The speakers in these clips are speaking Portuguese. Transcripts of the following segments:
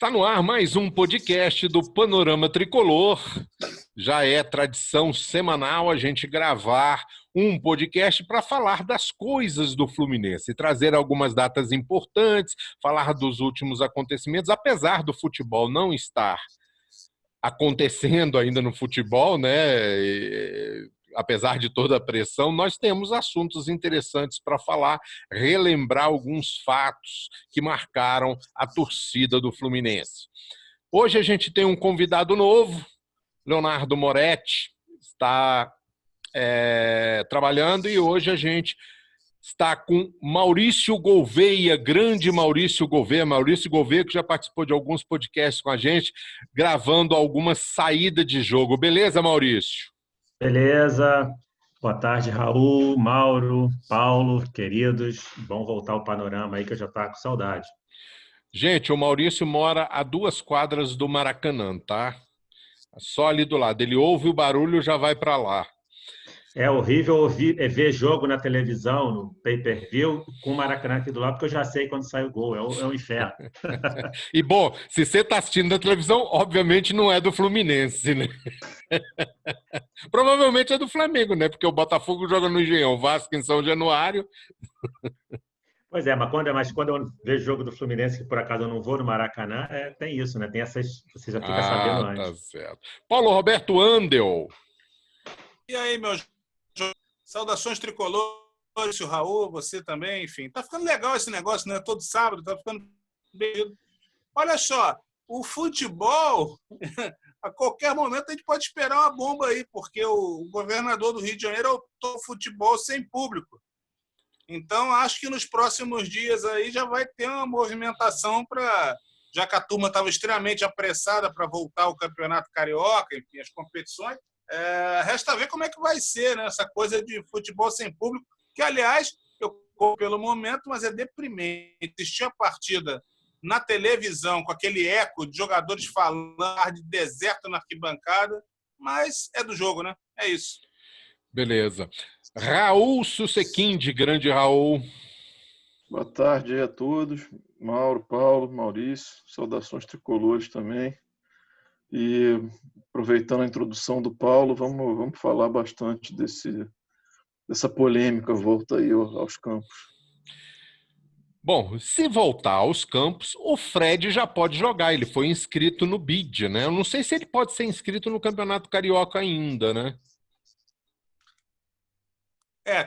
Está no ar mais um podcast do Panorama Tricolor. Já é tradição semanal a gente gravar um podcast para falar das coisas do Fluminense, trazer algumas datas importantes, falar dos últimos acontecimentos, apesar do futebol não estar acontecendo ainda no futebol, né? Apesar de toda a pressão, nós temos assuntos interessantes para falar, relembrar alguns fatos que marcaram a torcida do Fluminense. Hoje a gente tem um convidado novo, Leonardo Moretti, está trabalhando, e hoje a gente está com Maurício Gouveia, grande Maurício Gouveia. Maurício Gouveia, que já participou de alguns podcasts com a gente, gravando algumas saídas de jogo. Beleza, Maurício? Beleza. Boa tarde, Raul, Mauro, Paulo, queridos. Bom voltar ao Panorama aí, que eu já estava com saudade. Gente, o Maurício mora a 2 quadras do Maracanã, tá? Só ali do lado. Ele ouve o barulho e já vai para lá. É horrível ver jogo na televisão, no pay-per-view, com o Maracanã aqui do lado, porque eu já sei quando sai o gol. É um inferno. E, bom, se você está assistindo na televisão, obviamente não é do Fluminense, né? Provavelmente é do Flamengo, né? Porque o Botafogo joga no Engenhão, o Vasco em São Januário. Pois é, mas quando eu vejo jogo do Fluminense, que por acaso eu não vou no Maracanã, tem isso, né? Tem essas. Você já fica sabendo antes. Tá certo. Paulo Roberto Andel. E aí, meus saudações tricolores, o Raul, você também, enfim. Tá ficando legal esse negócio, né? Todo sábado, tá ficando bem. Olha só, o futebol, a qualquer momento a gente pode esperar uma bomba aí, porque o governador do Rio de Janeiro autou o futebol sem público. Então, acho que nos próximos dias aí já vai ter uma movimentação para, já que a turma estava extremamente apressada para voltar ao Campeonato Carioca, enfim, as competições, resta ver como é que vai ser, né, essa coisa de futebol sem público, que, aliás, eu corro pelo momento, mas é deprimente. Assistir a partida na televisão, com aquele eco de jogadores falando, de deserto na arquibancada, mas é do jogo, né? É isso. Beleza. Raul Susequinde, grande Raul. Boa tarde a todos. Mauro, Paulo, Maurício, saudações tricolores também. E aproveitando a introdução do Paulo, vamos falar bastante dessa polêmica volta aí aos campos. Bom, se voltar aos campos, o Fred já pode jogar. Ele foi inscrito no BID, né? Eu não sei se ele pode ser inscrito no Campeonato Carioca ainda, né?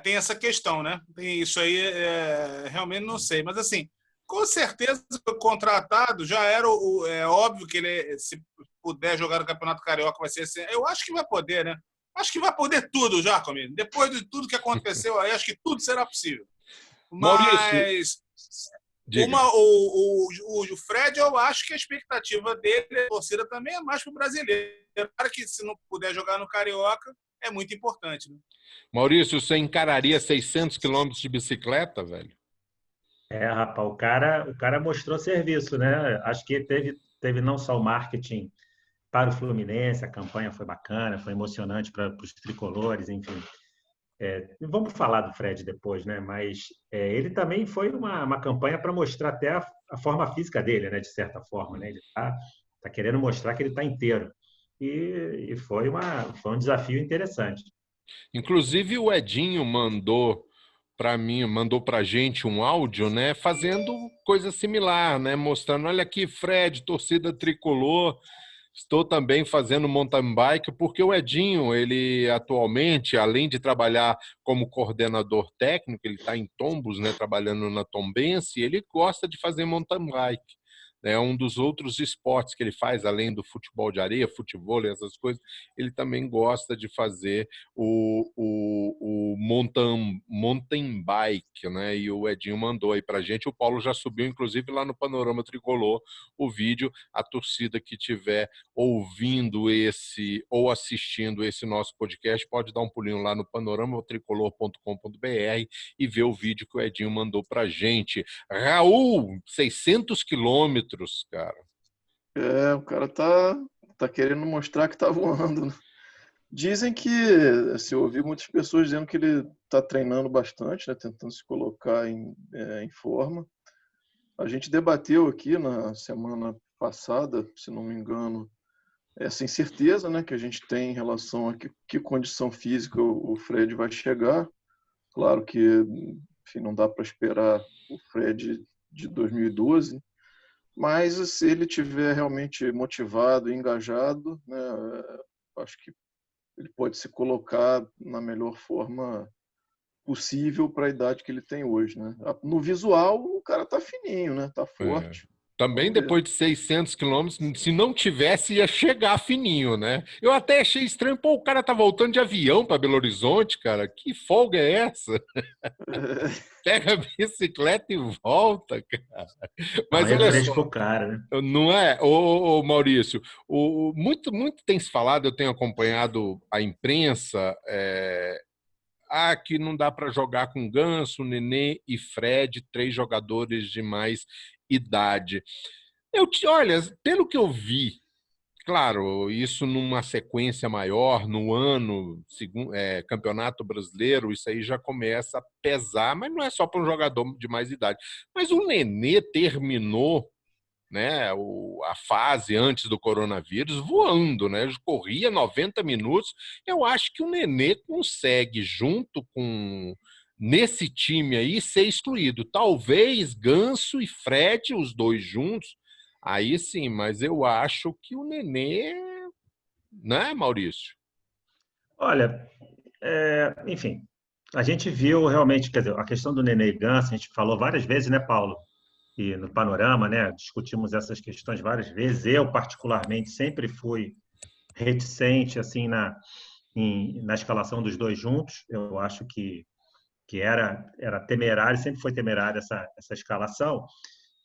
Tem essa questão, né? Tem isso aí, realmente não sei. Mas, assim, com certeza, contratado, já era óbvio que ele, se puder jogar no Campeonato Carioca, vai ser assim. Eu acho que vai poder, né? Acho que vai poder tudo já, comigo. Depois de tudo que aconteceu aí, acho que tudo será possível. Mas o Fred, eu acho que a expectativa dele, a torcida também é mais para o brasileiro. Claro que se não puder jogar no Carioca, é muito importante, né? Maurício, você encararia 600 quilômetros de bicicleta, velho? Rapaz, o cara mostrou serviço, né? Acho que teve não só o marketing para o Fluminense, a campanha foi bacana, foi emocionante para os tricolores, enfim. Vamos falar do Fred depois, né? Mas ele também foi uma campanha para mostrar até a forma física dele, né? De certa forma, né? Ele tá querendo mostrar que ele está inteiro. E foi um desafio interessante. Inclusive o Edinho mandou pra gente um áudio, né, fazendo coisa similar, né, mostrando, olha aqui, Fred, torcida tricolor, estou também fazendo mountain bike, porque o Edinho, ele atualmente, além de trabalhar como coordenador técnico, ele está em Tombos, né, trabalhando na Tombense, ele gosta de fazer mountain bike. É um dos outros esportes que ele faz, além do futebol de areia, futevôlei, essas coisas, ele também gosta de fazer o mountain bike, né? E o Edinho mandou aí pra gente. O Paulo já subiu, inclusive, lá no Panorama Tricolor, o vídeo. A torcida que estiver ouvindo ou assistindo esse nosso podcast pode dar um pulinho lá no panoramatricolor.com.br e ver o vídeo que o Edinho mandou pra gente. Raul, 600 quilômetros, cara. O cara tá querendo mostrar que tá voando, né? Dizem que, assim, eu ouvi muitas pessoas dizendo que ele tá treinando bastante, né, tentando se colocar em forma. A gente debateu aqui na semana passada, se não me engano, essa incerteza, né, que a gente tem em relação a que condição física o Fred vai chegar. Claro que, enfim, não dá para esperar o Fred de 2012, mas se ele tiver realmente motivado e engajado, né, acho que ele pode se colocar na melhor forma possível para a idade que ele tem hoje, né? No visual, o cara tá fininho, né? Tá forte. Também Vamos ver. depois de 600 quilômetros, se não tivesse, ia chegar fininho, né? Eu até achei estranho, pô, o cara tá voltando de avião para Belo Horizonte, cara. Que folga é essa? Pega a bicicleta e volta, cara. Mas Amanhã olha frente só, pro cara, né? não é? Ô, Maurício, muito tem se falado, eu tenho acompanhado a imprensa, que não dá para jogar com Ganso, Nenê e Fred, 3 jogadores de mais idade. Olha, pelo que eu vi, claro, isso numa sequência maior, no ano, Campeonato Brasileiro, isso aí já começa a pesar, mas não é só para um jogador de mais idade. Mas o Nenê terminou, né, a fase antes do coronavírus voando, né? Corria 90 minutos. Eu acho que o Nenê consegue, junto com nesse time aí, ser excluído. Talvez Ganso e Fred, os dois juntos, aí sim, mas eu acho que o Nenê, né, Maurício? Olha, enfim, a gente viu realmente, quer dizer, a questão do Nenê e Ganso, a gente falou várias vezes, né, Paulo? E no Panorama, né, discutimos essas questões várias vezes. Eu, particularmente, sempre fui reticente assim na escalação dos dois juntos. Eu acho que era temerário, sempre foi temerário essa escalação.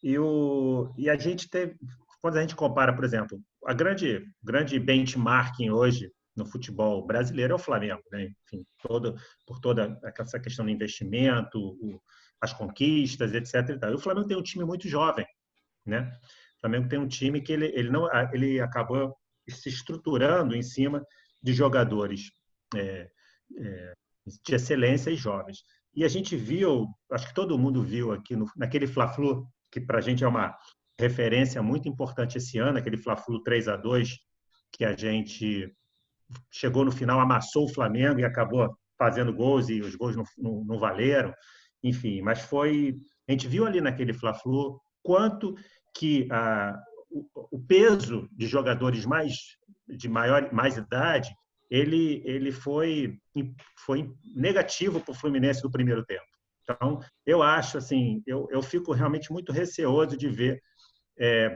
E a gente teve, quando a gente compara, por exemplo, a grande benchmarking hoje no futebol brasileiro é o Flamengo, né? Enfim, por toda essa questão do investimento, as conquistas, etc. E o Flamengo tem um time muito jovem, né? O Flamengo tem um time que ele acabou se estruturando em cima de jogadores é, é, de excelência e jovens. E a gente viu, acho que todo mundo viu aqui naquele Fla-Flu, que para a gente é uma referência muito importante esse ano, aquele Fla-Flu 3-2, que a gente chegou no final, amassou o Flamengo e acabou fazendo gols e os gols não valeram. Enfim, mas a gente viu ali naquele Fla-Flu quanto que o peso de jogadores mais idade ele foi negativo para o Fluminense no primeiro tempo. Então, eu acho assim, eu fico realmente muito receoso de ver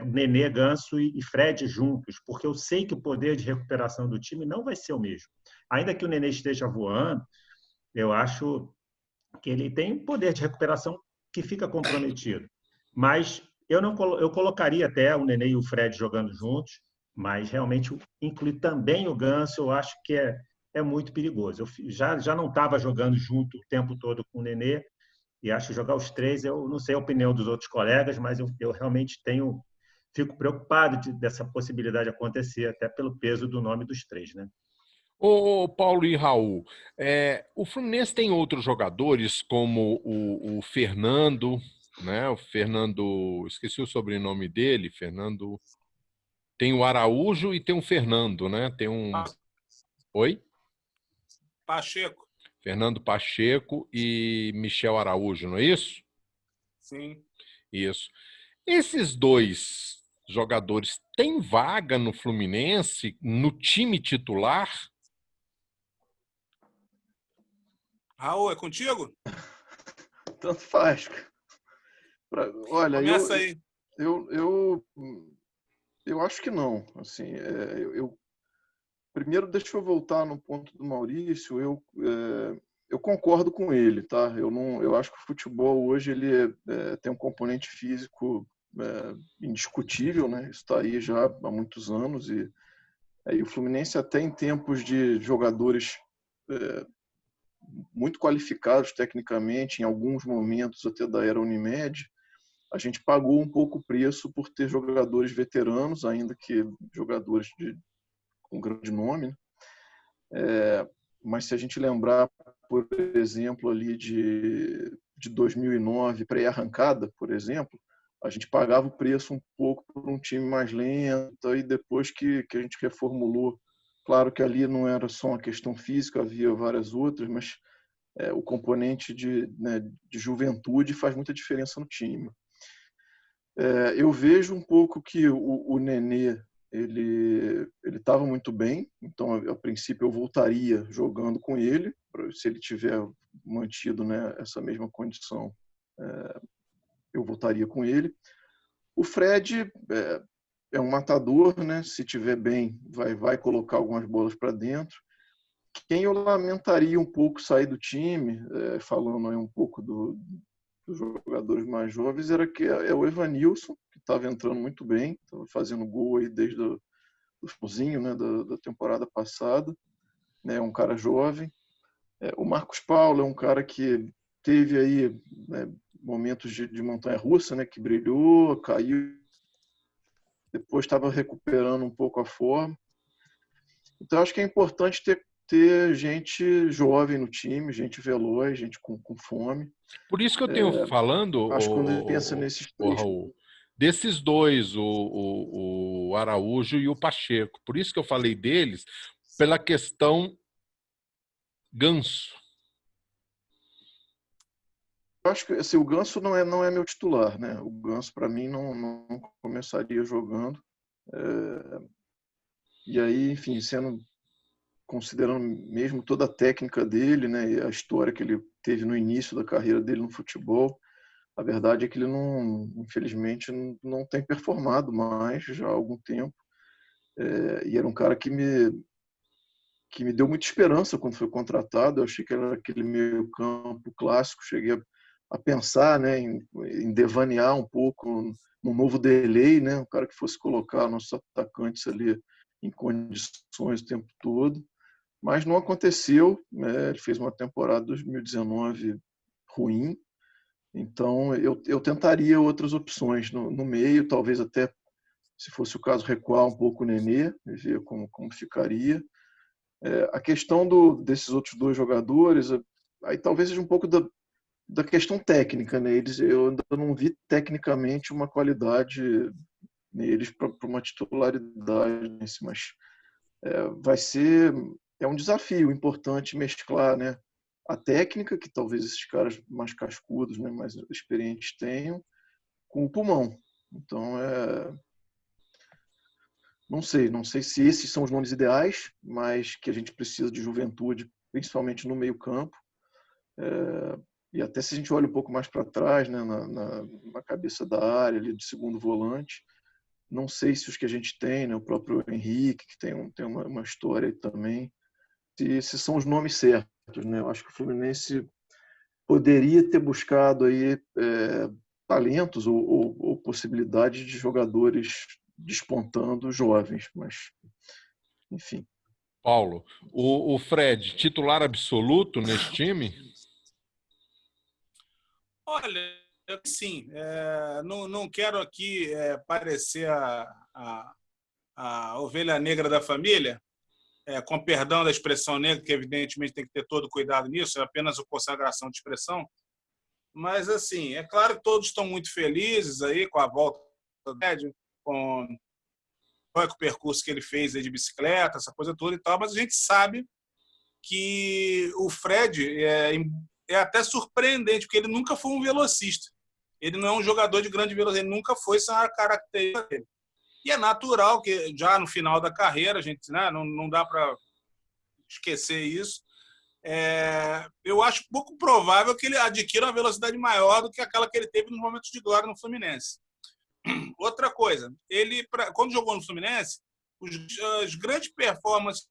Nenê, Ganso e Fred juntos, porque eu sei que o poder de recuperação do time não vai ser o mesmo. Ainda que o Nenê esteja voando, eu acho que ele tem um poder de recuperação que fica comprometido. Mas eu colocaria até o Nenê e o Fred jogando juntos, mas realmente incluir também o Ganso, eu acho que é muito perigoso. Eu já não estava jogando junto o tempo todo com o Nenê, e acho que jogar os 3, eu não sei a opinião dos outros colegas, mas eu realmente fico preocupado dessa possibilidade acontecer, até pelo peso do nome dos 3, né? Ô, Paulo e Raul, o Fluminense tem outros jogadores como o Fernando, né? O Fernando, esqueci o sobrenome dele, Fernando. Tem o Araújo e tem o Fernando, né? Tem um. Oi? Pacheco. Fernando Pacheco e Michel Araújo, não é isso? Sim. Isso. Esses dois jogadores têm vaga no Fluminense, no time titular? Raul, é contigo? Tanto faz. Olha, Começa aí. eu acho que não. Assim, primeiro, deixa eu voltar no ponto do Maurício. Eu concordo com ele, tá? Eu acho que o futebol hoje ele tem um componente físico indiscutível, né? Isso está aí já há muitos anos e o Fluminense até em tempos de jogadores muito qualificados tecnicamente, em alguns momentos até da era Unimed, a gente pagou um pouco o preço por ter jogadores veteranos, ainda que jogadores com grande nome, né? Mas se a gente lembrar, por exemplo, ali de 2009, pré-arrancada, por exemplo, a gente pagava o preço um pouco por um time mais lento, e depois que a gente reformulou, claro que ali não era só uma questão física, havia várias outras, mas o componente né, de juventude faz muita diferença no time. Eu vejo um pouco que o Nenê, ele estava muito bem, então a princípio eu voltaria jogando com ele, se ele tiver mantido, né, essa mesma condição, eu voltaria com ele. O Fred é um matador, né? Se tiver bem, vai colocar algumas bolas para dentro. Quem eu lamentaria um pouco sair do time, falando aí um pouco dos jogadores mais jovens, era que é o Evanilson, que estava entrando muito bem, estava fazendo gol aí desde o finalzinho, né, da temporada passada, né? Um cara jovem. O Marcos Paulo é um cara que teve aí, né, momentos de montanha-russa, né, que brilhou, caiu, depois estava recuperando um pouco a forma. Então, acho que é importante ter gente jovem no time, gente veloz, gente com fome. Por isso que eu tenho falando, Acho que quando ele pensa nesses três... Raul, desses dois, o Araújo e o Pacheco. Por isso que eu falei deles, pela questão Ganso. Eu acho que assim, o Ganso não é meu titular, né? O Ganso, para mim, não começaria jogando. E aí, enfim, considerando mesmo toda a técnica dele, né, e a história que ele teve no início da carreira dele no futebol, a verdade é que ele infelizmente, não tem performado mais já há algum tempo. E era um cara que me deu muita esperança quando foi contratado. Eu achei que era aquele meio campo clássico. Cheguei a pensar, né, em devanear um pouco no novo Delay, né, um cara que fosse colocar nossos atacantes ali em condições o tempo todo. Mas não aconteceu, né? Ele fez uma temporada 2019 ruim. Então, eu tentaria outras opções no meio, talvez até, se fosse o caso, recuar um pouco o Nenê, e ver como ficaria. A questão desses outros dois jogadores, aí talvez seja um pouco da questão técnica, né? Eu ainda não vi tecnicamente uma qualidade neles para uma titularidade, mas é um desafio importante mesclar, né, a técnica, que talvez esses caras mais cascudos, né, mais experientes tenham, com o pulmão. Então, não sei se esses são os nomes ideais, mas que a gente precisa de juventude, principalmente no meio-campo. E até se a gente olha um pouco mais para trás, né, na cabeça da área, ali, de segundo volante, não sei se os que a gente tem, né, o próprio Henrique, que tem uma história aí também, se são os nomes certos, né? Eu acho que o Fluminense poderia ter buscado aí talentos ou possibilidades de jogadores despontando jovens, mas enfim. Paulo, o Fred, titular absoluto nesse time? Olha, sim, não quero aqui parecer a ovelha negra da família, com perdão da expressão negra, que evidentemente tem que ter todo cuidado nisso, é apenas a consagração de expressão. Mas, assim, é claro que todos estão muito felizes aí com a volta do Fred, com o percurso que ele fez aí de bicicleta, essa coisa toda e tal, mas a gente sabe que o Fred é até surpreendente, porque ele nunca foi um velocista. Ele não é um jogador de grande velocidade, ele nunca foi essa característica dele. E é natural que já no final da carreira, a gente, né, não dá para esquecer isso. Eu acho pouco provável que ele adquira uma velocidade maior do que aquela que ele teve nos momentos de glória no Fluminense. Outra coisa, ele, quando jogou no Fluminense, as grandes performances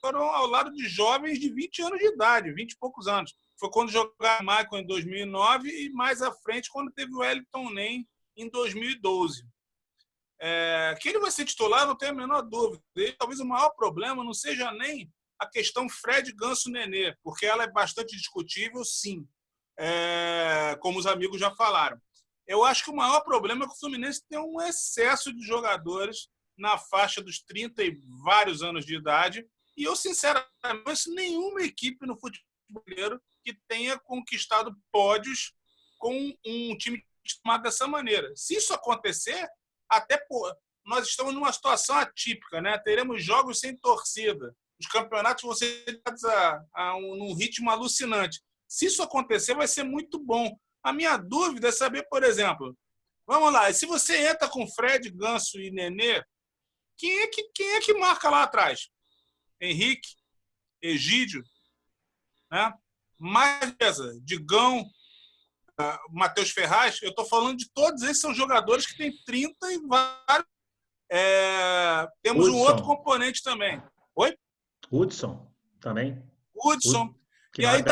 foram ao lado de jovens de 20 anos de idade, 20 e poucos anos. Foi quando jogava Michael em 2009 e mais à frente quando teve o Wellington Nem em 2012. Que ele vai ser titular, não tenho a menor dúvida. E talvez o maior problema não seja nem a questão Fred Ganso-Nenê, porque ela é bastante discutível, sim, como os amigos já falaram. Eu acho que o maior problema é que o Fluminense tem um excesso de jogadores na faixa dos 30 e vários anos de idade, e eu, sinceramente, não conheço nenhuma equipe no futebol brasileiro que tenha conquistado pódios com um time tomado dessa maneira. Se isso acontecer, até nós estamos numa situação atípica, né? Teremos jogos sem torcida. Os campeonatos vão ser dados num ritmo alucinante. Se isso acontecer, vai ser muito bom. A minha dúvida é saber, por exemplo, vamos lá, se você entra com Fred, Ganso e Nenê, quem é que marca lá atrás? Henrique, Egídio, né? Beleza, Digão, Matheus Ferraz, eu estou falando de todos esses, são jogadores que têm 30 e vários. Temos um outro componente também. Oi? Hudson também. Hudson. E aí,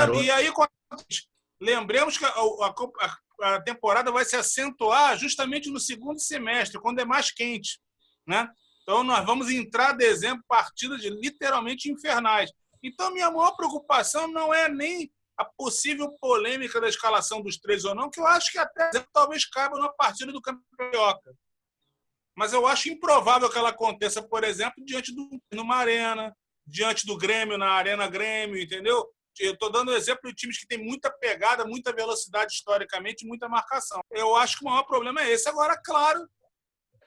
lembremos que a temporada vai se acentuar justamente no segundo semestre, quando é mais quente, né? Então, nós vamos entrar, dezembro, partidas literalmente infernais. Então, minha maior preocupação não é nem a possível polêmica da escalação dos 3 ou não, que eu acho que até talvez caiba numa partida do Campeonato Carioca. Mas eu acho improvável que ela aconteça, por exemplo, numa arena, diante do Grêmio, na Arena Grêmio, entendeu? Eu estou dando exemplo de times que têm muita pegada, muita velocidade historicamente, muita marcação. Eu acho que o maior problema é esse. Agora, claro,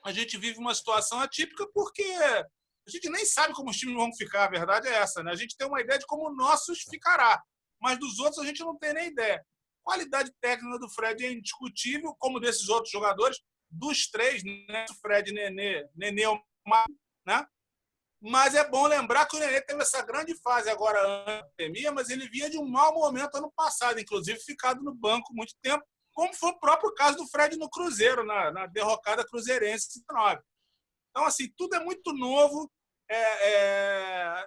a gente vive uma situação atípica porque a gente nem sabe como os times vão ficar, a verdade é essa, né? A gente tem uma ideia de como o nossos ficará, mas dos outros a gente não tem nem ideia. A qualidade técnica do Fred é indiscutível, como desses outros jogadores, dos 3, né? Fred, Nenê, né? Mas é bom lembrar que o Nenê teve essa grande fase agora na pandemia, mas ele vinha de um mau momento ano passado, inclusive ficado no banco muito tempo, como foi o próprio caso do Fred no Cruzeiro, na derrocada cruzeirense 19. Então, assim, tudo é muito novo. É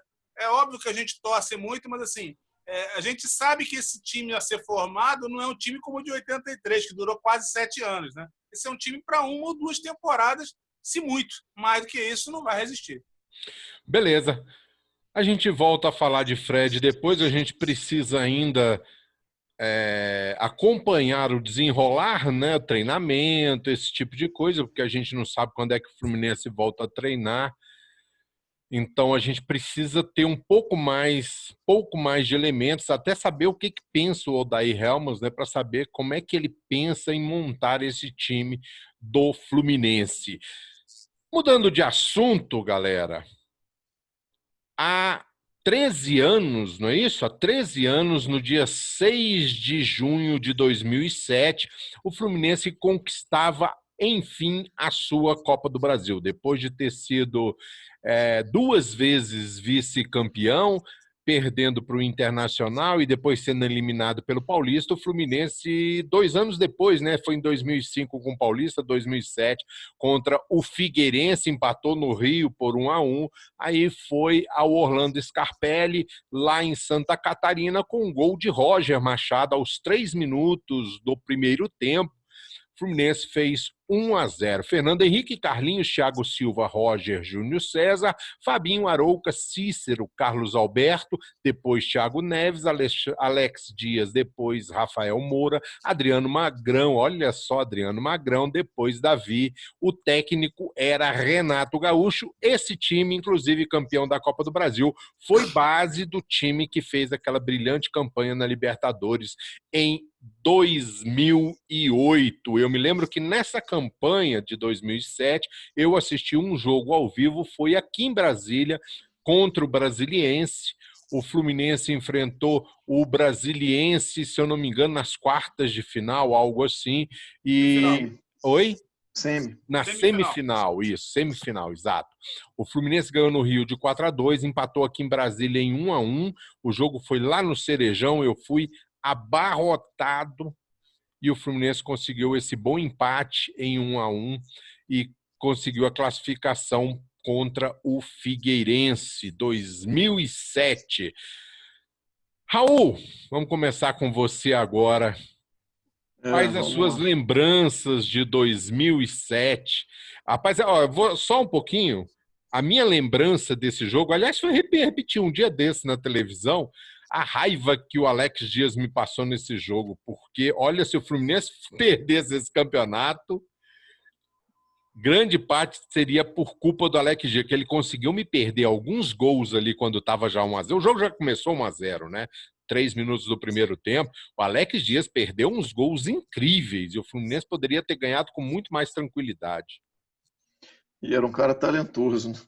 óbvio que a gente torce muito, mas assim, a gente sabe que esse time a ser formado não é um time como o de 83, que durou quase 7 anos, né? Esse é um time para 1 ou 2 temporadas, se muito. Mais do que isso, não vai resistir. Beleza. A gente volta a falar de Fred depois. A gente precisa ainda acompanhar o desenrolar, né, o treinamento, esse tipo de coisa, porque a gente não sabe quando é que o Fluminense volta a treinar. Então a gente precisa ter um pouco mais de elementos, até saber o que pensa o Odair Helmans, né, para saber como é que ele pensa em montar esse time do Fluminense. Mudando de assunto, galera, há 13 anos, não é isso? Há 13 anos, no dia 6 de junho de 2007, o Fluminense conquistava, enfim, a sua Copa do Brasil. Depois de ter sido 2 vezes vice-campeão, perdendo para o Internacional e depois sendo eliminado pelo Paulista, o Fluminense, 2 anos depois, né, foi em 2005 com o Paulista, 2007 contra o Figueirense, empatou no Rio por 1-1, aí foi ao Orlando Scarpelli, lá em Santa Catarina, com um gol de Roger Machado aos 3 minutos do primeiro tempo. O Fluminense fez 1-0. Fernando Henrique, Carlinhos, Thiago Silva, Roger, Júnior César, Fabinho, Arouca, Cícero, Carlos Alberto, depois Thiago Neves, Alex Dias, depois Rafael Moura, Adriano Magrão, olha só, Adriano Magrão, depois Davi. O técnico era Renato Gaúcho. Esse time, inclusive campeão da Copa do Brasil, foi base do time que fez aquela brilhante campanha na Libertadores em 2008. Eu me lembro que nessa campanha de 2007, eu assisti um jogo ao vivo, foi aqui em Brasília, contra o Brasiliense. O Fluminense enfrentou o Brasiliense, se eu não me engano, nas quartas de final, algo assim. E... Oi? Na semifinal, isso, semifinal, exato. O Fluminense ganhou no Rio de 4-2, empatou aqui em Brasília em 1-1. O jogo foi lá no Cerejão, eu fui abarrotado e o Fluminense conseguiu esse bom empate em 1-1 e conseguiu a classificação contra o Figueirense, 2007. Raul, vamos começar com você agora. Quais as suas lembranças de 2007? Rapaz, ó, eu vou só um pouquinho. A minha lembrança desse jogo, aliás, foi repetir um dia desse na televisão, a raiva que o Alex Dias me passou nesse jogo, porque, olha, se o Fluminense perdesse esse campeonato, grande parte seria por culpa do Alex Dias, que ele conseguiu me perder alguns gols ali quando estava já 1-0. O jogo já começou 1-0, né? 3 minutos do primeiro tempo, o Alex Dias perdeu uns gols incríveis e o Fluminense poderia ter ganhado com muito mais tranquilidade. E era um cara talentoso, né?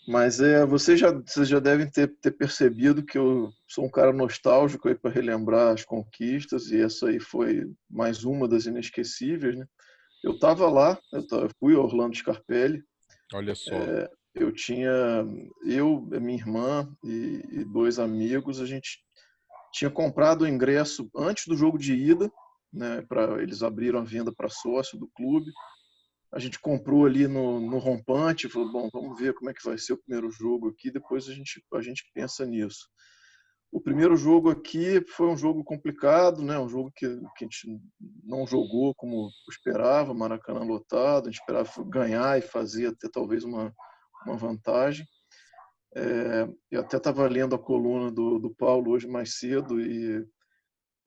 Mas vocês já devem ter percebido que eu sou um cara nostálgico aí para relembrar as conquistas, e essa aí foi mais uma das inesquecíveis, né? Eu estava lá, eu fui a Orlando Scarpelli. Olha só. Minha irmã e 2 amigos, a gente tinha comprado o ingresso antes do jogo de ida, né? Eles abriram a venda para sócio do clube. A gente comprou ali no rompante, falou, bom, vamos ver como é que vai ser o primeiro jogo aqui, depois a gente pensa nisso. O primeiro jogo aqui foi um jogo complicado, né? Um jogo que a gente não jogou como esperava, Maracanã lotado, a gente esperava ganhar e fazer até talvez uma vantagem. Eu até estava lendo a coluna do Paulo hoje mais cedo, e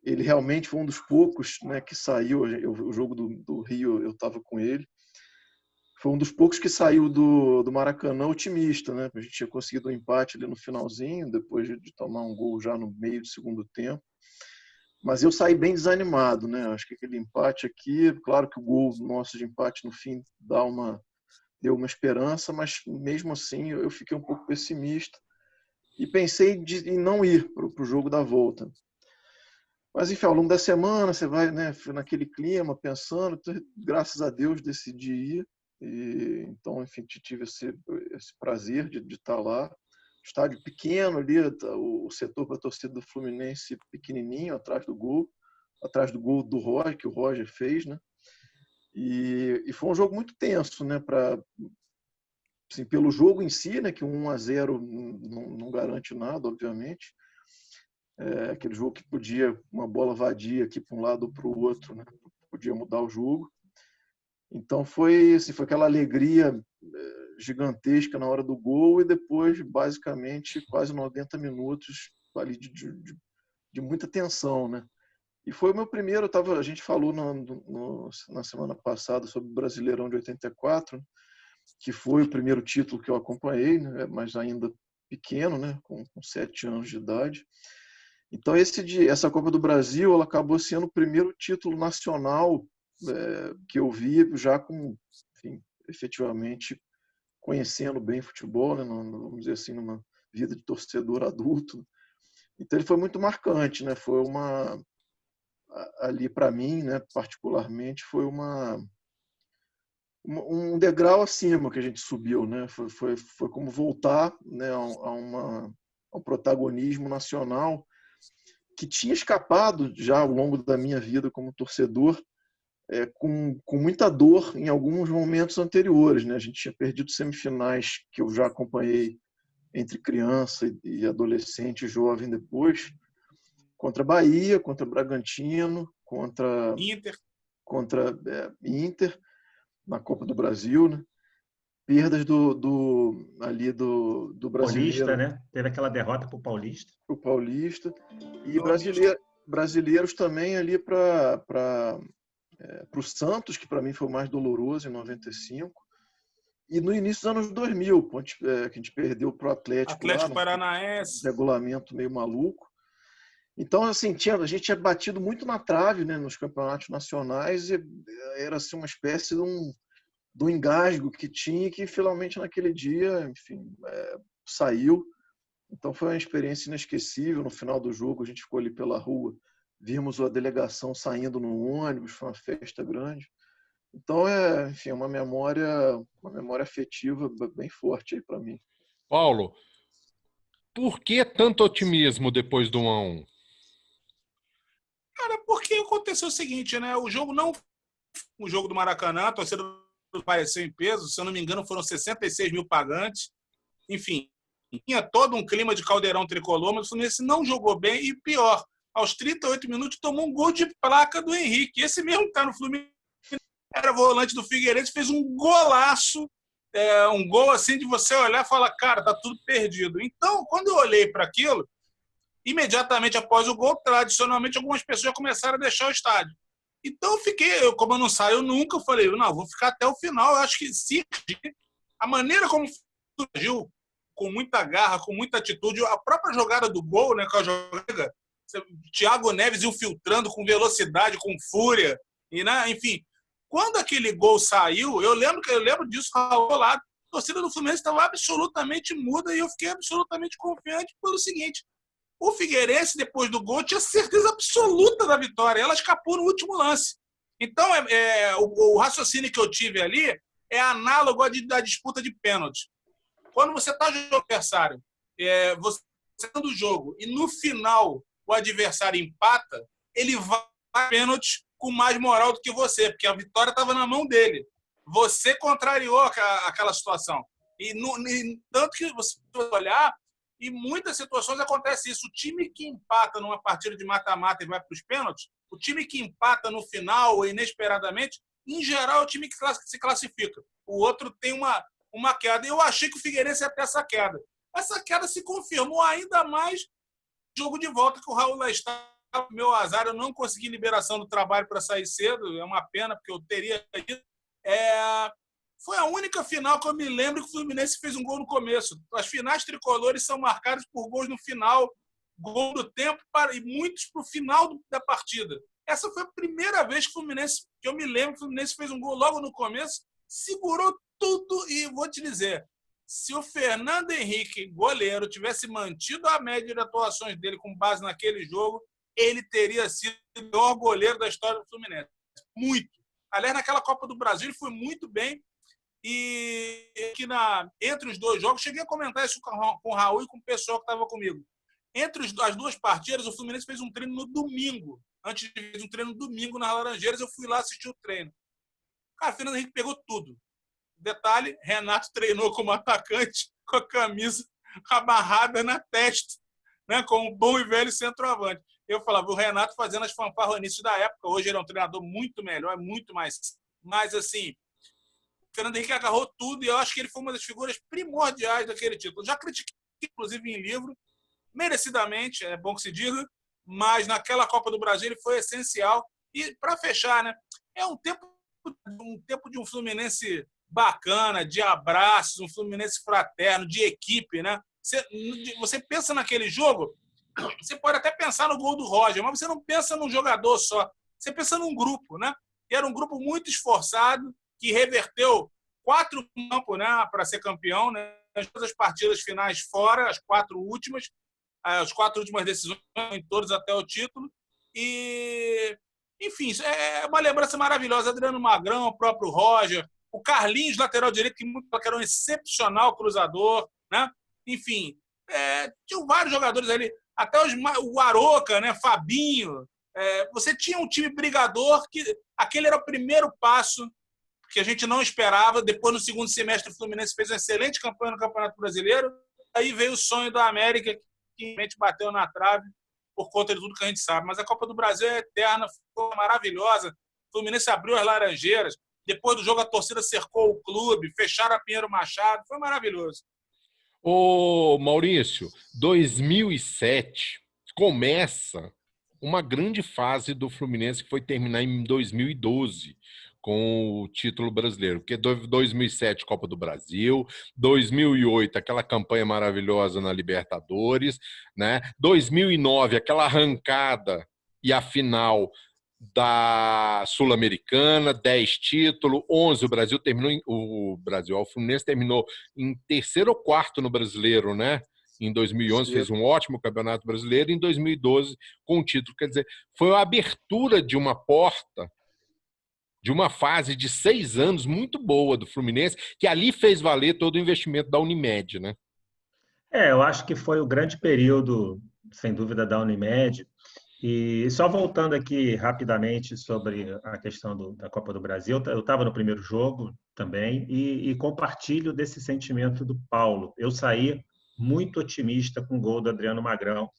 ele realmente foi um dos poucos, né, que saiu. O jogo do Rio, eu estava com ele. Foi um dos poucos que saiu do Maracanã otimista, né? A gente tinha conseguido um empate ali no finalzinho, depois de tomar um gol já no meio do segundo tempo. Mas eu saí bem desanimado, né? Acho que aquele empate aqui, claro que o gol nosso de empate no fim deu uma esperança, mas mesmo assim eu fiquei um pouco pessimista e pensei em não ir para o jogo da volta. Mas, enfim, ao longo da semana você vai, né, naquele clima, pensando, graças a Deus decidi ir. E, então, enfim, tive esse prazer de estar lá. Estádio pequeno ali, o setor para a torcida do Fluminense pequenininho, atrás do gol do Roger, que o Roger fez, né? E foi um jogo muito tenso, né? Assim, pelo jogo em si, né? Que 1-0 não garante nada, obviamente. Aquele jogo que podia, uma bola vadia aqui para um lado ou para o outro, né? Podia mudar o jogo. Então foi aquela alegria gigantesca na hora do gol, e depois basicamente quase 90 minutos ali de muita tensão, né? E foi o meu primeiro, a gente falou na semana passada sobre o Brasileirão de 84, né? Que foi o primeiro título que eu acompanhei, né? Mas ainda pequeno, né? Com 7 anos de idade. Então essa Copa do Brasil, ela acabou sendo o primeiro título nacional que eu vi já enfim, efetivamente conhecendo bem futebol, né? Vamos dizer assim, numa vida de torcedor adulto. Então ele foi muito marcante, né? Foi ali para mim, né? Particularmente, foi um degrau acima que a gente subiu, né? Foi como voltar, né? a um protagonismo nacional que tinha escapado já ao longo da minha vida como torcedor, com muita dor em alguns momentos anteriores, né? A gente tinha perdido semifinais que eu já acompanhei entre criança e adolescente, jovem depois, contra Bahia, contra Bragantino, contra Inter na Copa do Brasil, né? Perdas do brasileiro. Paulista, né? Teve aquela derrota para o Paulista. O Paulista. E brasileiros também ali para o Santos, que para mim foi o mais doloroso, em 95. E no início dos anos 2000, que a gente perdeu para o Atlético Paranaense. Regulamento meio maluco. Então, assim, a gente tinha batido muito na trave, né, nos campeonatos nacionais, e era assim, uma espécie de um engasgo que tinha, que finalmente naquele dia, enfim, saiu. Então foi uma experiência inesquecível. No final do jogo, a gente ficou ali pela rua, vimos a delegação saindo no ônibus, foi uma festa grande. Então enfim, uma memória afetiva bem forte aí para mim. Paulo, por que tanto otimismo depois do 1-1? Cara, porque aconteceu o seguinte, né? O jogo do Maracanã, a torcida apareceu em peso, se eu não me engano, foram 66 mil pagantes. Enfim, tinha todo um clima de caldeirão tricolor, mas o Fluminense não jogou bem, e pior, aos 38 minutos tomou um gol de placa do Henrique. Esse mesmo que está no Fluminense, era volante do Figueirense, fez um golaço, um gol assim de você olhar e falar, cara, tá tudo perdido. Então, quando eu olhei para aquilo, imediatamente após o gol, tradicionalmente algumas pessoas já começaram a deixar o estádio. Então como eu não saio nunca, eu falei, não, vou ficar até o final. Eu acho que a maneira como surgiu, com muita garra, com muita atitude, a própria jogada do gol, né, com a jogada, Thiago Neves infiltrando com velocidade, com fúria. E, né, enfim, quando aquele gol saiu, eu lembro disso, Raul, lá, a torcida do Fluminense estava absolutamente muda e eu fiquei absolutamente confiante pelo seguinte: o Figueirense, depois do gol, tinha certeza absoluta da vitória. Ela escapou no último lance. Então, o raciocínio que eu tive ali é análogo da disputa de pênalti. Quando você está jogando o adversário, você está no jogo, e no final o adversário empata, ele vai a pênalti com mais moral do que você, porque a vitória estava na mão dele. Você contrariou aquela situação. Tanto que você vai olhar, e muitas situações acontece isso. O time que empata numa partida de mata-mata e vai para os pênaltis, o time que empata no final ou inesperadamente, em geral, é o time que se classifica. O outro tem uma queda. Eu achei que o Figueirense ia ter essa queda. Essa queda se confirmou ainda mais no jogo de volta que o Raul lá está. Meu azar, eu não consegui liberação do trabalho para sair cedo. É uma pena, porque eu teria ido. Foi a única final que eu me lembro que o Fluminense fez um gol no começo. As finais tricolores são marcadas por gols no final, gol do tempo e muitos para o final da partida. Essa foi a primeira vez que eu me lembro que o Fluminense fez um gol logo no começo, segurou tudo e vou te dizer, se o Fernando Henrique, goleiro, tivesse mantido a média de atuações dele com base naquele jogo, ele teria sido o melhor goleiro da história do Fluminense. Muito. Aliás, naquela Copa do Brasil ele foi muito bem. E que entre os dois jogos, cheguei a comentar isso com o Raul e com o pessoal que estava comigo. Entre as duas partidas, o Fluminense fez um treino no domingo. Antes de fazer um treino no domingo nas Laranjeiras, eu fui lá assistir o treino. Cara, o Fernando Henrique pegou tudo. Detalhe, Renato treinou como atacante com a camisa amarrada na testa, né, como bom e velho centroavante. Eu falava, o Renato fazendo as fanfarronices da época. Hoje ele é um treinador muito melhor, muito mais assim, o Fernando Henrique agarrou tudo e eu acho que ele foi uma das figuras primordiais daquele título. Já critiquei, inclusive, em livro, merecidamente, é bom que se diga, mas naquela Copa do Brasil ele foi essencial. E, para fechar, né, é um tempo de um Fluminense bacana, de abraços, um Fluminense fraterno, de equipe, né? Você pensa naquele jogo, você pode até pensar no gol do Roger, mas você não pensa num jogador só, você pensa num grupo, né? E era um grupo muito esforçado, que reverteu 4 campos, né, para ser campeão, né, todas as partidas finais fora, as 4 últimas decisões, em todos até o título. E, enfim, é uma lembrança maravilhosa. Adriano Magrão, o próprio Roger, o Carlinhos, lateral direito, que era um excepcional cruzador, né? Enfim, tinham vários jogadores ali, até o Aroca, né, Fabinho. Você tinha um time brigador, que aquele era o primeiro passo que a gente não esperava. Depois, no segundo semestre, o Fluminense fez uma excelente campanha no Campeonato Brasileiro. Aí veio o sonho da América, que realmente bateu na trave por conta de tudo que a gente sabe. Mas a Copa do Brasil é eterna, foi maravilhosa. O Fluminense abriu as Laranjeiras. Depois do jogo, a torcida cercou o clube, fecharam a Pinheiro Machado. Foi maravilhoso. Ô, Maurício, 2007 começa uma grande fase do Fluminense que foi terminar em 2012 com o título brasileiro, porque 2007 Copa do Brasil, 2008 aquela campanha maravilhosa na Libertadores, né? 2009 aquela arrancada e a final da Sul-Americana, 10 títulos, 11 o Fluminense terminou em terceiro ou quarto no Brasileiro, né? Em 2011 fez um ótimo Campeonato Brasileiro, em 2012 com o título. Quer dizer, foi a abertura de uma porta, de uma fase de 6 anos muito boa do Fluminense, que ali fez valer todo o investimento da Unimed, né? Eu acho que foi o grande período, sem dúvida, da Unimed. E só voltando aqui rapidamente sobre a questão da Copa do Brasil, eu estava no primeiro jogo também e compartilho desse sentimento do Paulo. Eu saí muito otimista com o gol do Adriano Magrão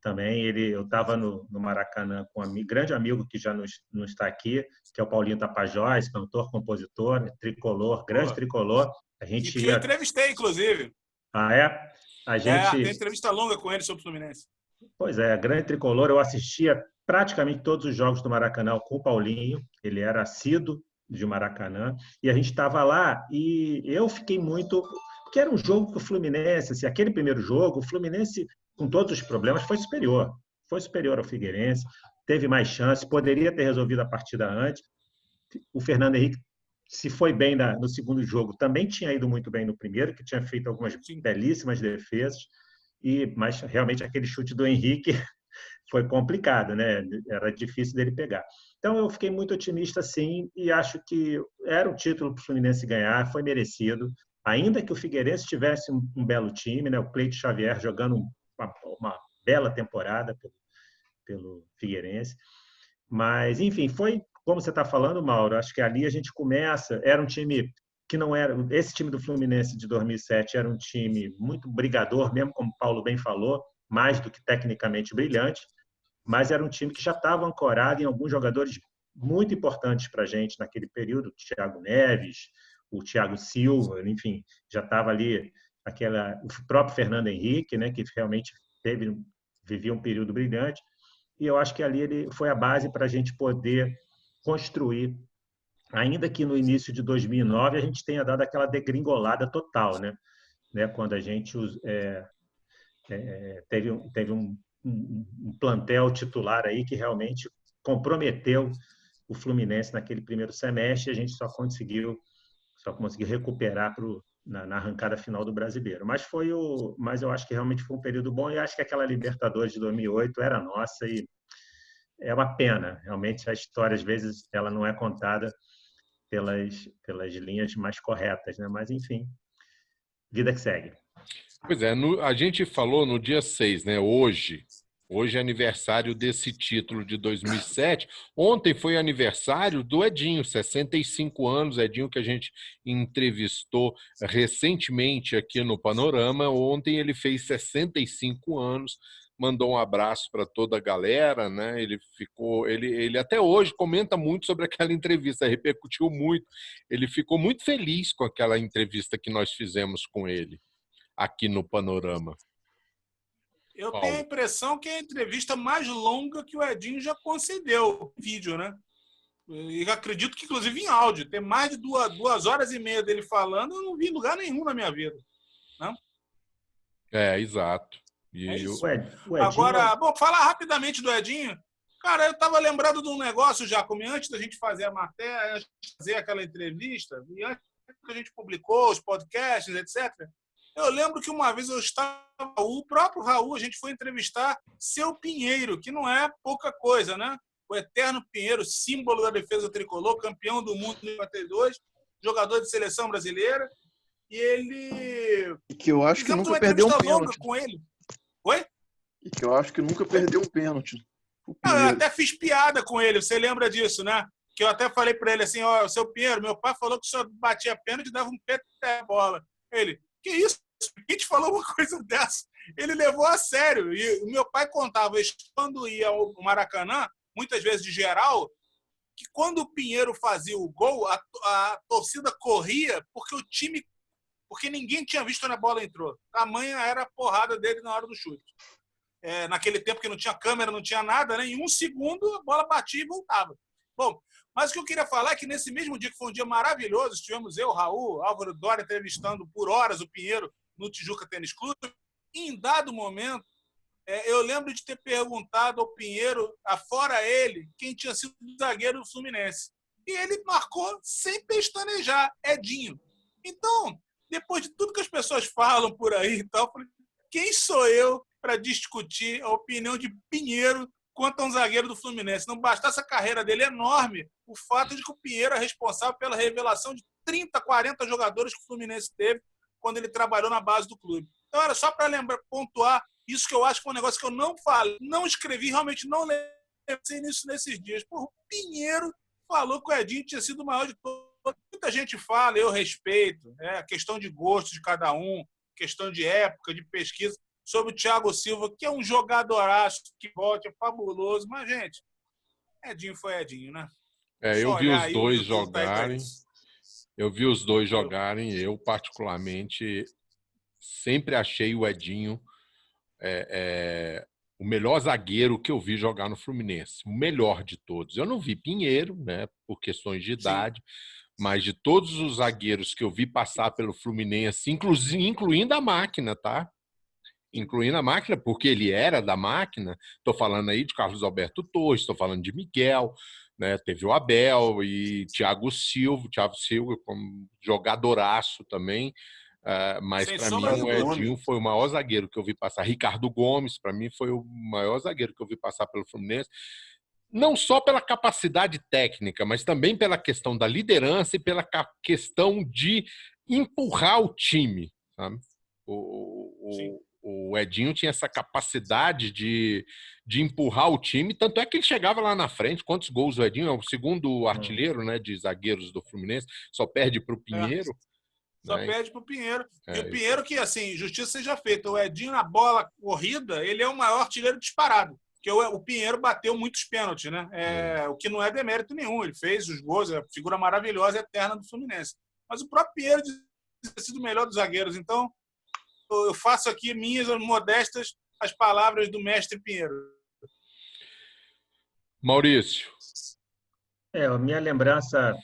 também. Eu estava no Maracanã com um grande amigo que já não está aqui, que é o Paulinho Tapajós, cantor, compositor, tricolor, grande tricolor. A gente que eu entrevistei, inclusive. Ah, é? Tem entrevista longa com ele sobre o Fluminense. Pois é, grande tricolor. Eu assistia praticamente todos os jogos do Maracanã com o Paulinho. Ele era assíduo de Maracanã. E a gente estava lá e eu fiquei muito... Porque era um jogo que o Fluminense, assim, aquele primeiro jogo, o Fluminense, com todos os problemas, foi superior. foi superior ao Figueirense, teve mais chances, poderia ter resolvido a partida antes. O Fernando Henrique se foi bem no segundo jogo, também tinha ido muito bem no primeiro, que tinha feito algumas belíssimas defesas, mas realmente aquele chute do Henrique foi complicado, né? Era difícil dele pegar. Então eu fiquei muito otimista, sim, e acho que era um título para o Fluminense ganhar, foi merecido. Ainda que o Figueirense tivesse um belo time, né? O Cleito Xavier jogando uma bela temporada pelo Figueirense. Mas, enfim, foi como você está falando, Mauro. Acho que ali a gente começa. Era um time que não era. Esse time do Fluminense de 2007 era um time muito brigador, mesmo como o Paulo bem falou, mais do que tecnicamente brilhante, mas era um time que já estava ancorado em alguns jogadores muito importantes para a gente naquele período: o Thiago Neves, o Thiago Silva, enfim, já estava ali o próprio Fernando Henrique, né, que realmente vivia um período brilhante. E eu acho que ali ele foi a base para a gente poder construir, ainda que no início de 2009 a gente tenha dado aquela degringolada total, né? Quando a gente teve um plantel titular aí que realmente comprometeu o Fluminense naquele primeiro semestre, a gente só conseguiu recuperar na arrancada final do Brasileiro. Mas eu acho que realmente foi um período bom, e acho que aquela Libertadores de 2008 era nossa, e é uma pena. Realmente a história, às vezes, ela não é contada pelas linhas mais corretas, né? Mas, enfim, vida que segue. Pois é, a gente falou no dia 6, né? Hoje é aniversário desse título de 2007. Ontem foi aniversário do Edinho, 65 anos. Edinho, que a gente entrevistou recentemente aqui no Panorama. Ontem ele fez 65 anos. Mandou um abraço para toda a galera, né? Ele até hoje comenta muito sobre aquela entrevista, repercutiu muito. Ele ficou muito feliz com aquela entrevista que nós fizemos com ele aqui no Panorama. Eu tenho a impressão que é a entrevista mais longa que o Edinho já concedeu, vídeo, né? E acredito que, inclusive, em áudio. Tem mais de 2 horas e meia dele falando, eu não vi em lugar nenhum na minha vida. Não? Exato. É isso. Agora, bom, falar rapidamente do Edinho. Cara, eu estava lembrando de um negócio, Jacome, antes da gente fazer a matéria, antes de fazer aquela entrevista, e antes que a gente publicou os podcasts, etc., eu lembro que uma vez eu estava, o próprio Raul, a gente foi entrevistar Seu Pinheiro, que não é pouca coisa, né? O eterno Pinheiro, símbolo da defesa tricolor, campeão do mundo em 92, jogador de seleção brasileira, e ele... E que eu acho que nunca perdeu um pênalti. Com ele. Oi? E que eu acho que nunca perdeu um pênalti. Eu até fiz piada com ele, você lembra disso, né? Que eu até falei para ele assim, ó, Seu Pinheiro, meu pai falou que o senhor batia pênalti e dava um pé na bola. Ele, que isso? Quem te falou uma coisa dessa? Ele levou a sério. E o meu pai contava, quando ia ao Maracanã, muitas vezes de geral, que quando o Pinheiro fazia o gol, a torcida corria porque ninguém tinha visto onde a bola entrou. Tamanha era a porrada dele na hora do chute. Naquele tempo que não tinha câmera, não tinha nada, né? Em um segundo a bola batia e voltava. Bom, mas o que eu queria falar é que nesse mesmo dia, que foi um dia maravilhoso, estivemos eu, Raul, Álvaro Dória entrevistando por horas o Pinheiro no Tijuca Tênis Clube. Em dado momento, eu lembro de ter perguntado ao Pinheiro, afora ele, quem tinha sido o zagueiro do Fluminense. E ele marcou sem pestanejar, Edinho. Então, depois de tudo que as pessoas falam por aí e tal, eu falei, quem sou eu para discutir a opinião de Pinheiro quanto a um zagueiro do Fluminense? Não bastasse a carreira dele enorme, o fato de que o Pinheiro é responsável pela revelação de 30, 40 jogadores que o Fluminense teve quando ele trabalhou na base do clube. Então, era só para pontuar isso, que eu acho que é um negócio que eu não falei, não escrevi, realmente não lembrei nisso nesses dias. O Pinheiro falou que o Edinho tinha sido o maior de todos. Muita gente fala, eu respeito, questão de gosto de cada um, questão de época, de pesquisa, sobre o Thiago Silva, que é um jogadoraço, que volte, é fabuloso, mas, gente, Edinho foi Edinho, né? Eu vi os dois jogarem. Eu vi os dois jogarem. Eu, particularmente, sempre achei o Edinho o melhor zagueiro que eu vi jogar no Fluminense. O melhor de todos. Eu não vi Pinheiro, né, por questões de idade, mas de todos os zagueiros que eu vi passar pelo Fluminense, incluindo a máquina, tá? incluindo a máquina, porque ele era da máquina. Estou falando aí de Carlos Alberto Torres, estou falando de Miguel, né? Teve o Abel e Thiago Silva como jogadoraço também. Mas Sem para mim sombra de o dúvida. Edinho foi o maior zagueiro que eu vi passar. Ricardo Gomes, para mim, foi o maior zagueiro que eu vi passar pelo Fluminense. Não só pela capacidade técnica, mas também pela questão da liderança e pela questão de empurrar o time, sabe? Sim. O Edinho tinha essa capacidade de empurrar o time, tanto é que ele chegava lá na frente. Quantos gols o Edinho? É o segundo artilheiro, né, de zagueiros do Fluminense, só perde para o Pinheiro. Só Né? perde para o Pinheiro. E o Pinheiro, que, assim, justiça seja feita, o Edinho na bola corrida, ele é o maior artilheiro disparado. Porque o Pinheiro bateu muitos pênaltis, né? O que não é demérito nenhum. Ele fez os gols, é a figura maravilhosa, eterna do Fluminense. Mas o próprio Pinheiro ter sido o melhor dos zagueiros. Então, eu faço aqui minhas modestas as palavras do mestre Pinheiro. Maurício. A minha lembrança,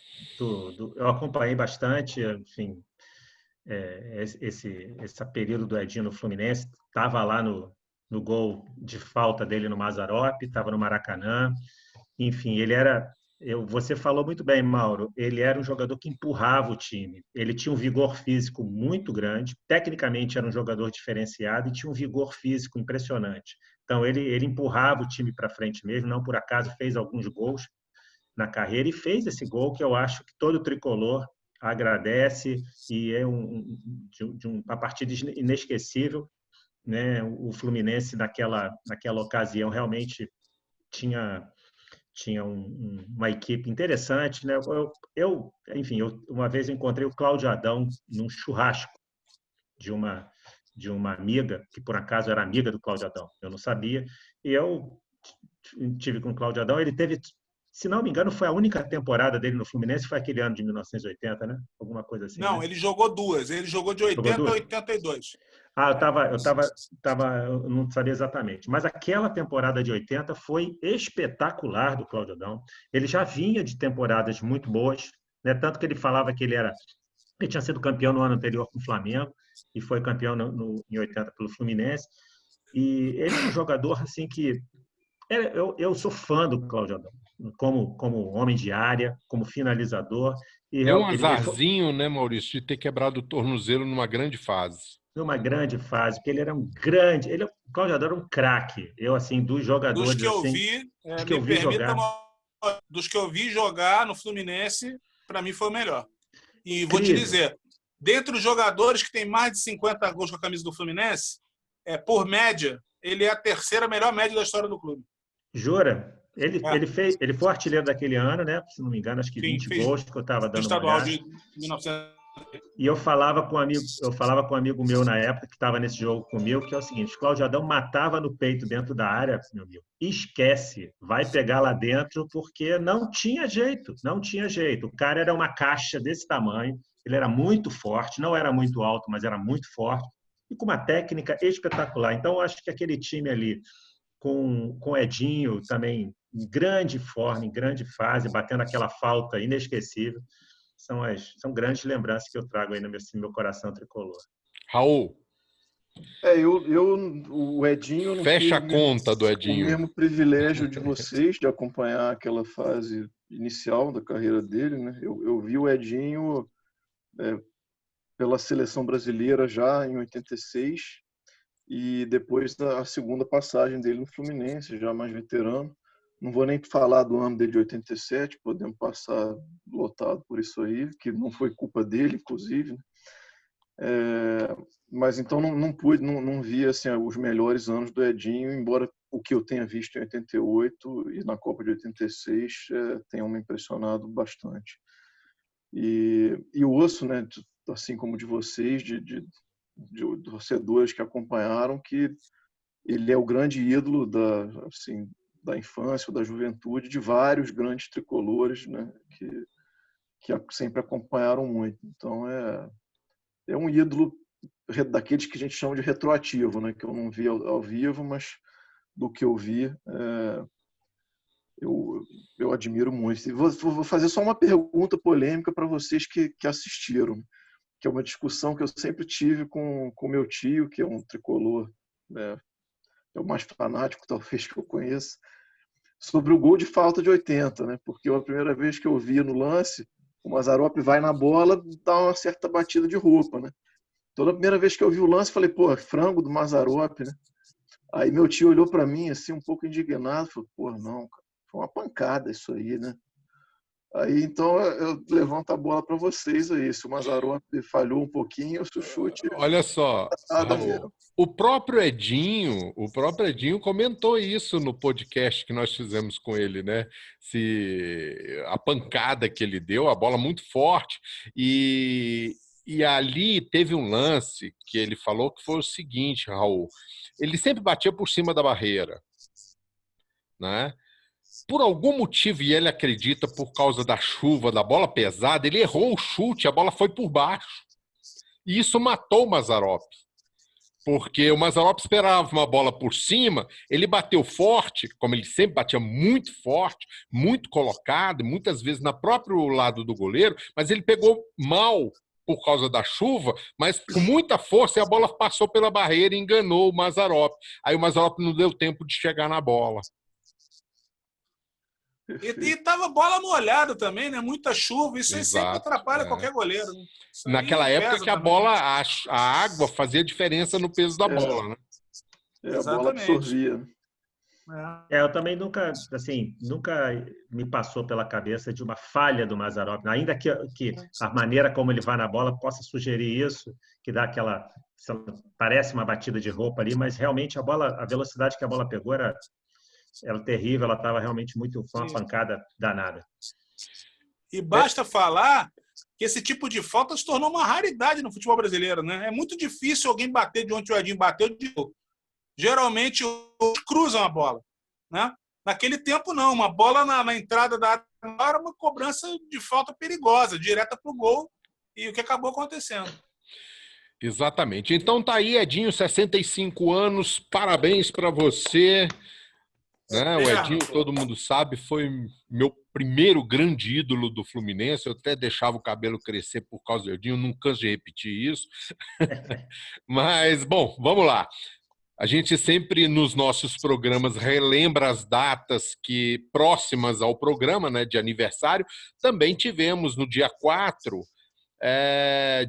eu acompanhei bastante, enfim, esse período do Edinho no Fluminense. Estava lá no gol de falta dele no Mazzaropi, estava no Maracanã. Enfim, ele era... Você falou muito bem, Mauro. Ele era um jogador que empurrava o time. Ele tinha um vigor físico muito grande. Tecnicamente, era um jogador diferenciado e tinha um vigor físico impressionante. Então, ele empurrava o time para frente mesmo. Não por acaso fez alguns gols na carreira e fez esse gol que eu acho que todo tricolor agradece e é uma partida inesquecível, né? O Fluminense naquela ocasião realmente tinha uma equipe interessante, né? Enfim, uma vez encontrei o Cláudio Adão num churrasco de uma amiga, que por acaso era amiga do Cláudio Adão, eu não sabia, e eu tive com o Cláudio Adão. Ele teve, se não me engano, foi a única temporada dele no Fluminense, foi aquele ano de 1980, né? Alguma coisa assim. Não, né? Ele jogou duas. Ele jogou de 80 a 82. Eu não sabia exatamente. Mas aquela temporada de 80 foi espetacular do Cláudio Adão. Ele já vinha de temporadas muito boas, né? Tanto que ele falava que ele tinha sido campeão no ano anterior com o Flamengo e foi campeão em 80 pelo Fluminense. E ele era um jogador assim que eu sou fã do Cláudio Adão, como homem de área, como finalizador. E Deu um ele foi azarzinho, né, Maurício, de ter quebrado o tornozelo numa grande fase. numa grande fase, porque ele era o Cláudio Adão era um craque. Eu, assim, dos Dos jogadores que eu assim, vi, dos que me eu vi permita, jogar. dos que eu vi jogar no Fluminense, para mim foi o melhor. E vou te Incrível. dizer, dentre os jogadores que tem mais de 50 gols com a camisa do Fluminense, por média, ele é a terceira melhor média da história do clube. Jura? Ele foi artilheiro daquele ano, né? Se não me engano, acho que Sim, 20 fez gols que eu estava no dando uma estadual olhada. de 1900. E eu falava com um amigo meu na época que estava nesse jogo comigo, que é o seguinte: Cláudio Adão matava no peito dentro da área, meu amigo. Esquece, vai pegar lá dentro, porque não tinha jeito, não tinha jeito. O cara era uma caixa desse tamanho, ele era muito forte, não era muito alto, mas era muito forte e com uma técnica espetacular. Então, eu acho que aquele time ali com Edinho também em grande forma, em grande fase, batendo aquela falta inesquecível. São grandes lembranças que eu trago aí no meu coração tricolor. Raul. O Edinho não Fecha a tive conta do o Edinho. mesmo privilégio de vocês de acompanhar aquela fase inicial da carreira dele, né? Eu vi o Edinho pela seleção brasileira já em 86 e depois da segunda passagem dele no Fluminense, já mais veterano. Não vou nem falar do ano dele de 87, podemos passar lotado por isso aí, que não foi culpa dele, inclusive. Mas então não vi assim, os melhores anos do Edinho, embora o que eu tenha visto em 88 e na Copa de 86 tenha me impressionado bastante. E o osso, né, assim como de vocês, de torcedores que acompanharam, que ele é o grande ídolo da infância, da juventude, de vários grandes tricolores, né, que sempre acompanharam muito. Então, é um ídolo daqueles que a gente chama de retroativo, né, que eu não vi ao vivo, mas do que eu vi, eu admiro muito. E vou fazer só uma pergunta polêmica para vocês que assistiram, que é uma discussão que eu sempre tive com meu tio, que é um tricolor é o mais fanático, talvez, que eu conheço, sobre o gol de falta de 80, né? Porque a primeira vez que eu vi no lance, o Mazzaropi vai na bola, dá uma certa batida de roupa, né? Toda a primeira vez que eu vi o lance, falei, pô, frango do Mazzaropi, né? Aí meu tio olhou para mim, assim, um pouco indignado, falou, pô, não, cara, foi uma pancada isso aí, né? Aí, então, eu levanto a bola para vocês aí. Se o Mazzaropi falhou um pouquinho, o chute Olha só, nada Raul, mesmo. o próprio Edinho comentou isso no podcast que nós fizemos com ele, né? Se a pancada que ele deu, a bola muito forte, e ali teve um lance que ele falou que foi o seguinte, Raul, ele sempre batia por cima da barreira, né? Por algum motivo, e ele acredita por causa da chuva, da bola pesada, ele errou o chute, a bola foi por baixo. E isso matou o Mazzaropi. Porque o Mazzaropi esperava uma bola por cima, ele bateu forte, como ele sempre batia muito forte, muito colocado, muitas vezes na próprio lado do goleiro, mas ele pegou mal por causa da chuva, mas com muita força e a bola passou pela barreira e enganou o Mazzaropi. Aí o Mazzaropi não deu tempo de chegar na bola. E tava bola molhada também, né? Muita chuva, isso aí sempre Exato, atrapalha qualquer goleiro. Né? Naquela época que a também. bola, a água fazia diferença no peso da bola, né? A bola absorvia. Eu também nunca me passou pela cabeça de uma falha do Mazzaropi, ainda que a maneira como ele vai na bola possa sugerir isso, que dá parece uma batida de roupa ali, mas realmente a velocidade que a bola pegou era terrível, ela estava realmente foi uma pancada danada. E basta falar que esse tipo de falta se tornou uma raridade no futebol brasileiro, né? É muito difícil alguém bater de onde o Edinho bateu. Geralmente cruzam a bola, né? Naquele tempo não, uma bola na entrada da área era uma cobrança de falta perigosa, direta para o gol, e o que acabou acontecendo. Exatamente. Então tá aí, Edinho, 65 anos, parabéns para você. Né? O Edinho, todo mundo sabe, foi meu primeiro grande ídolo do Fluminense. Eu até deixava o cabelo crescer por causa do Edinho, não canso de repetir isso. Mas, bom, vamos lá. A gente sempre, nos nossos programas, relembra as datas próximas ao programa, né, de aniversário. Também tivemos, no dia 4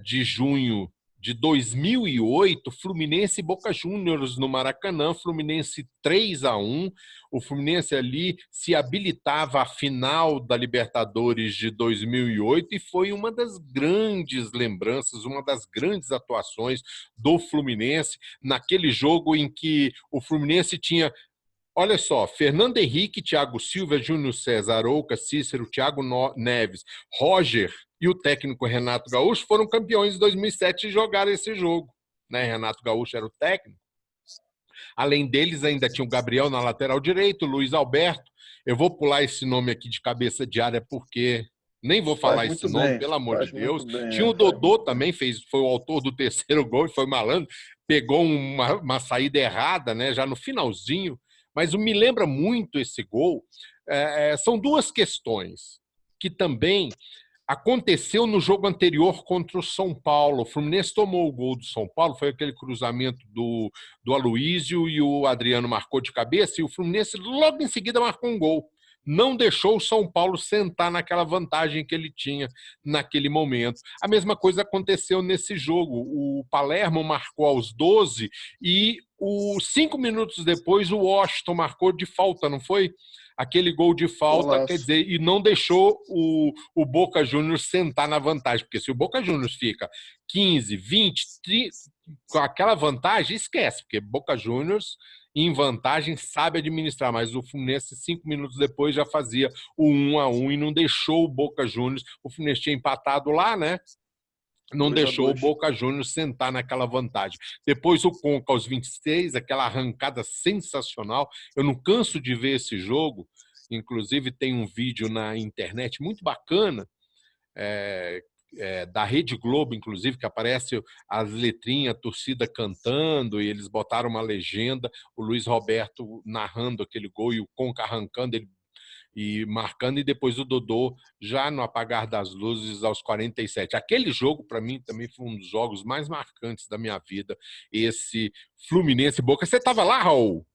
de junho de 2008, Fluminense e Boca Juniors no Maracanã, Fluminense 3-1. O Fluminense ali se habilitava à final da Libertadores de 2008 e foi uma das grandes lembranças, uma das grandes atuações do Fluminense naquele jogo em que o Fluminense tinha, olha só, Fernando Henrique, Thiago Silva, Júnior César, Arouca, Cícero, Thiago Neves, Roger e o técnico Renato Gaúcho foram campeões em 2007 e jogaram esse jogo. Né? Renato Gaúcho era o técnico. Além deles, ainda tinha o Gabriel na lateral direito, o Luiz Alberto. Eu vou pular esse nome aqui de cabeça de área porque nem vou falar esse nome, pelo amor de Deus. Tinha o Dodô também, foi o autor do terceiro gol e foi malandro. Pegou uma saída errada, né, já no finalzinho. Mas me lembra muito esse gol. São duas questões que também aconteceu no jogo anterior contra o São Paulo. O Fluminense tomou o gol do São Paulo, foi aquele cruzamento do Aloísio e o Adriano marcou de cabeça e o Fluminense logo em seguida marcou um gol. Não deixou o São Paulo sentar naquela vantagem que ele tinha naquele momento. A mesma coisa aconteceu nesse jogo. O Palermo marcou aos 12 e 5 minutos depois o Washington marcou de falta, não foi? Aquele gol de falta, quer dizer, e não deixou o Boca Juniors sentar na vantagem, porque se o Boca Juniors fica 15, 20, 30, com aquela vantagem, esquece, porque Boca Juniors em vantagem sabe administrar, mas o Fluminense 5 minutos depois já fazia o 1-1 e não deixou o Boca Juniors, o Fluminense tinha empatado lá, né? Não deixou o Boca Juniors sentar naquela vantagem. Depois o Conca aos 26, aquela arrancada sensacional. Eu não canso de ver esse jogo. Inclusive tem um vídeo na internet muito bacana, da Rede Globo, inclusive, que aparece as letrinhas, a torcida cantando, e eles botaram uma legenda, o Luiz Roberto narrando aquele gol e o Conca arrancando, ele e marcando, e depois o Dodô já no apagar das luzes aos 47. Aquele jogo, para mim, também foi um dos jogos mais marcantes da minha vida, esse Fluminense Boca. Você estava lá, Raul?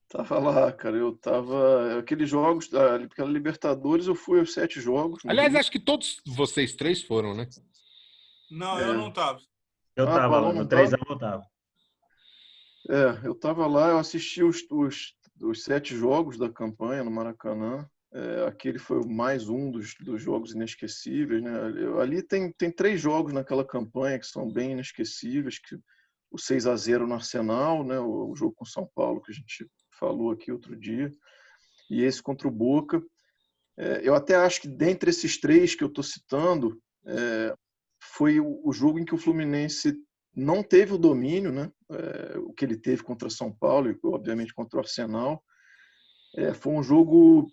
Tava lá, cara. Eu tava. Aqueles jogos pela Libertadores, eu fui aos 7 jogos no Aliás, Rio. acho que todos vocês três foram, né? Não, eu não É. estava. Eu Ah, estava Paulão lá, não no tava? 3x eu estava. Eu tava lá, eu assisti os 7 jogos da campanha no Maracanã. Aquele foi mais um dos jogos inesquecíveis, né? Ali tem 3 jogos naquela campanha que são bem inesquecíveis, que o 6-0 no Arsenal, né? O jogo com São Paulo que a gente falou aqui outro dia, e esse contra o Boca. Eu até acho que dentre esses 3 que eu estou citando, foi o jogo em que o Fluminense não teve o domínio, né? O que ele teve contra São Paulo e, obviamente, contra o Arsenal. Foi um jogo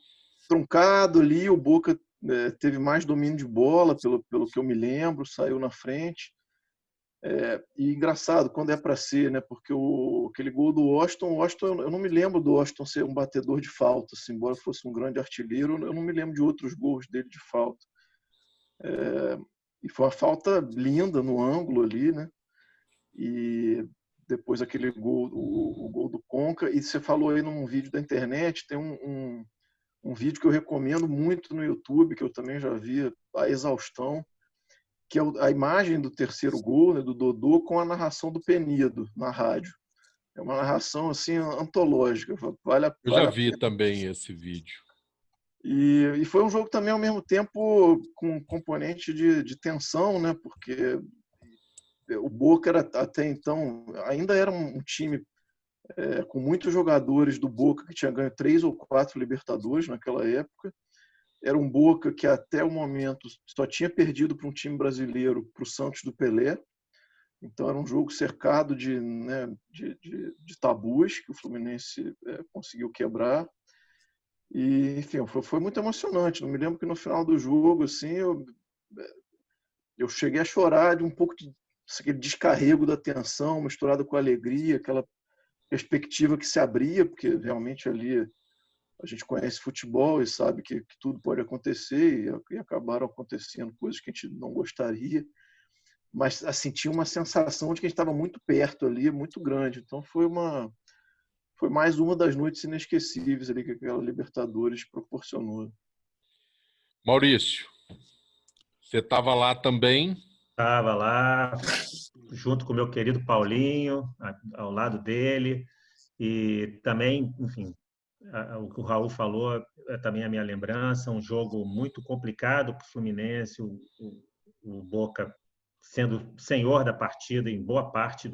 truncado ali, o Boca teve mais domínio de bola, pelo que eu me lembro, saiu na frente. E engraçado, quando é para ser, né? Porque aquele gol do Washington, eu não me lembro do Washington ser um batedor de falta, assim, embora fosse um grande artilheiro, eu não me lembro de outros gols dele de falta. E foi uma falta linda no ângulo ali, né? E depois aquele gol, o gol do Conca. E você falou aí num vídeo da internet, tem um vídeo que eu recomendo muito no YouTube, que eu também já vi a exaustão, que é a imagem do terceiro gol, né, do Dodô, com a narração do Penido na rádio. É uma narração assim antológica, Eu já vale a vi pena. também esse vídeo. E foi um jogo também, ao mesmo tempo, com um componente de tensão, né? Porque o Boca era, até então, ainda era um time com muitos jogadores do Boca que tinha ganho 3 ou 4 Libertadores naquela época. Era um Boca que até o momento só tinha perdido para um time brasileiro, para o Santos do Pelé. Então era um jogo cercado de tabus que o Fluminense conseguiu quebrar. E, enfim, foi muito emocionante. Não me lembro que no final do jogo, assim, eu cheguei a chorar de um pouco de aquele descarrego da tensão misturado com a alegria, aquela perspectiva que se abria, porque realmente ali a gente conhece futebol e sabe que tudo pode acontecer, e acabaram acontecendo coisas que a gente não gostaria, mas assim, tinha uma sensação de que a gente estava muito perto ali, muito grande. Então foi mais uma das noites inesquecíveis ali que aquela Libertadores proporcionou. Maurício, você estava lá também? Estava lá, junto com o meu querido Paulinho, ao lado dele, e também, enfim, o que o Raul falou é também a minha lembrança, um jogo muito complicado para o Fluminense, o Boca sendo senhor da partida em boa parte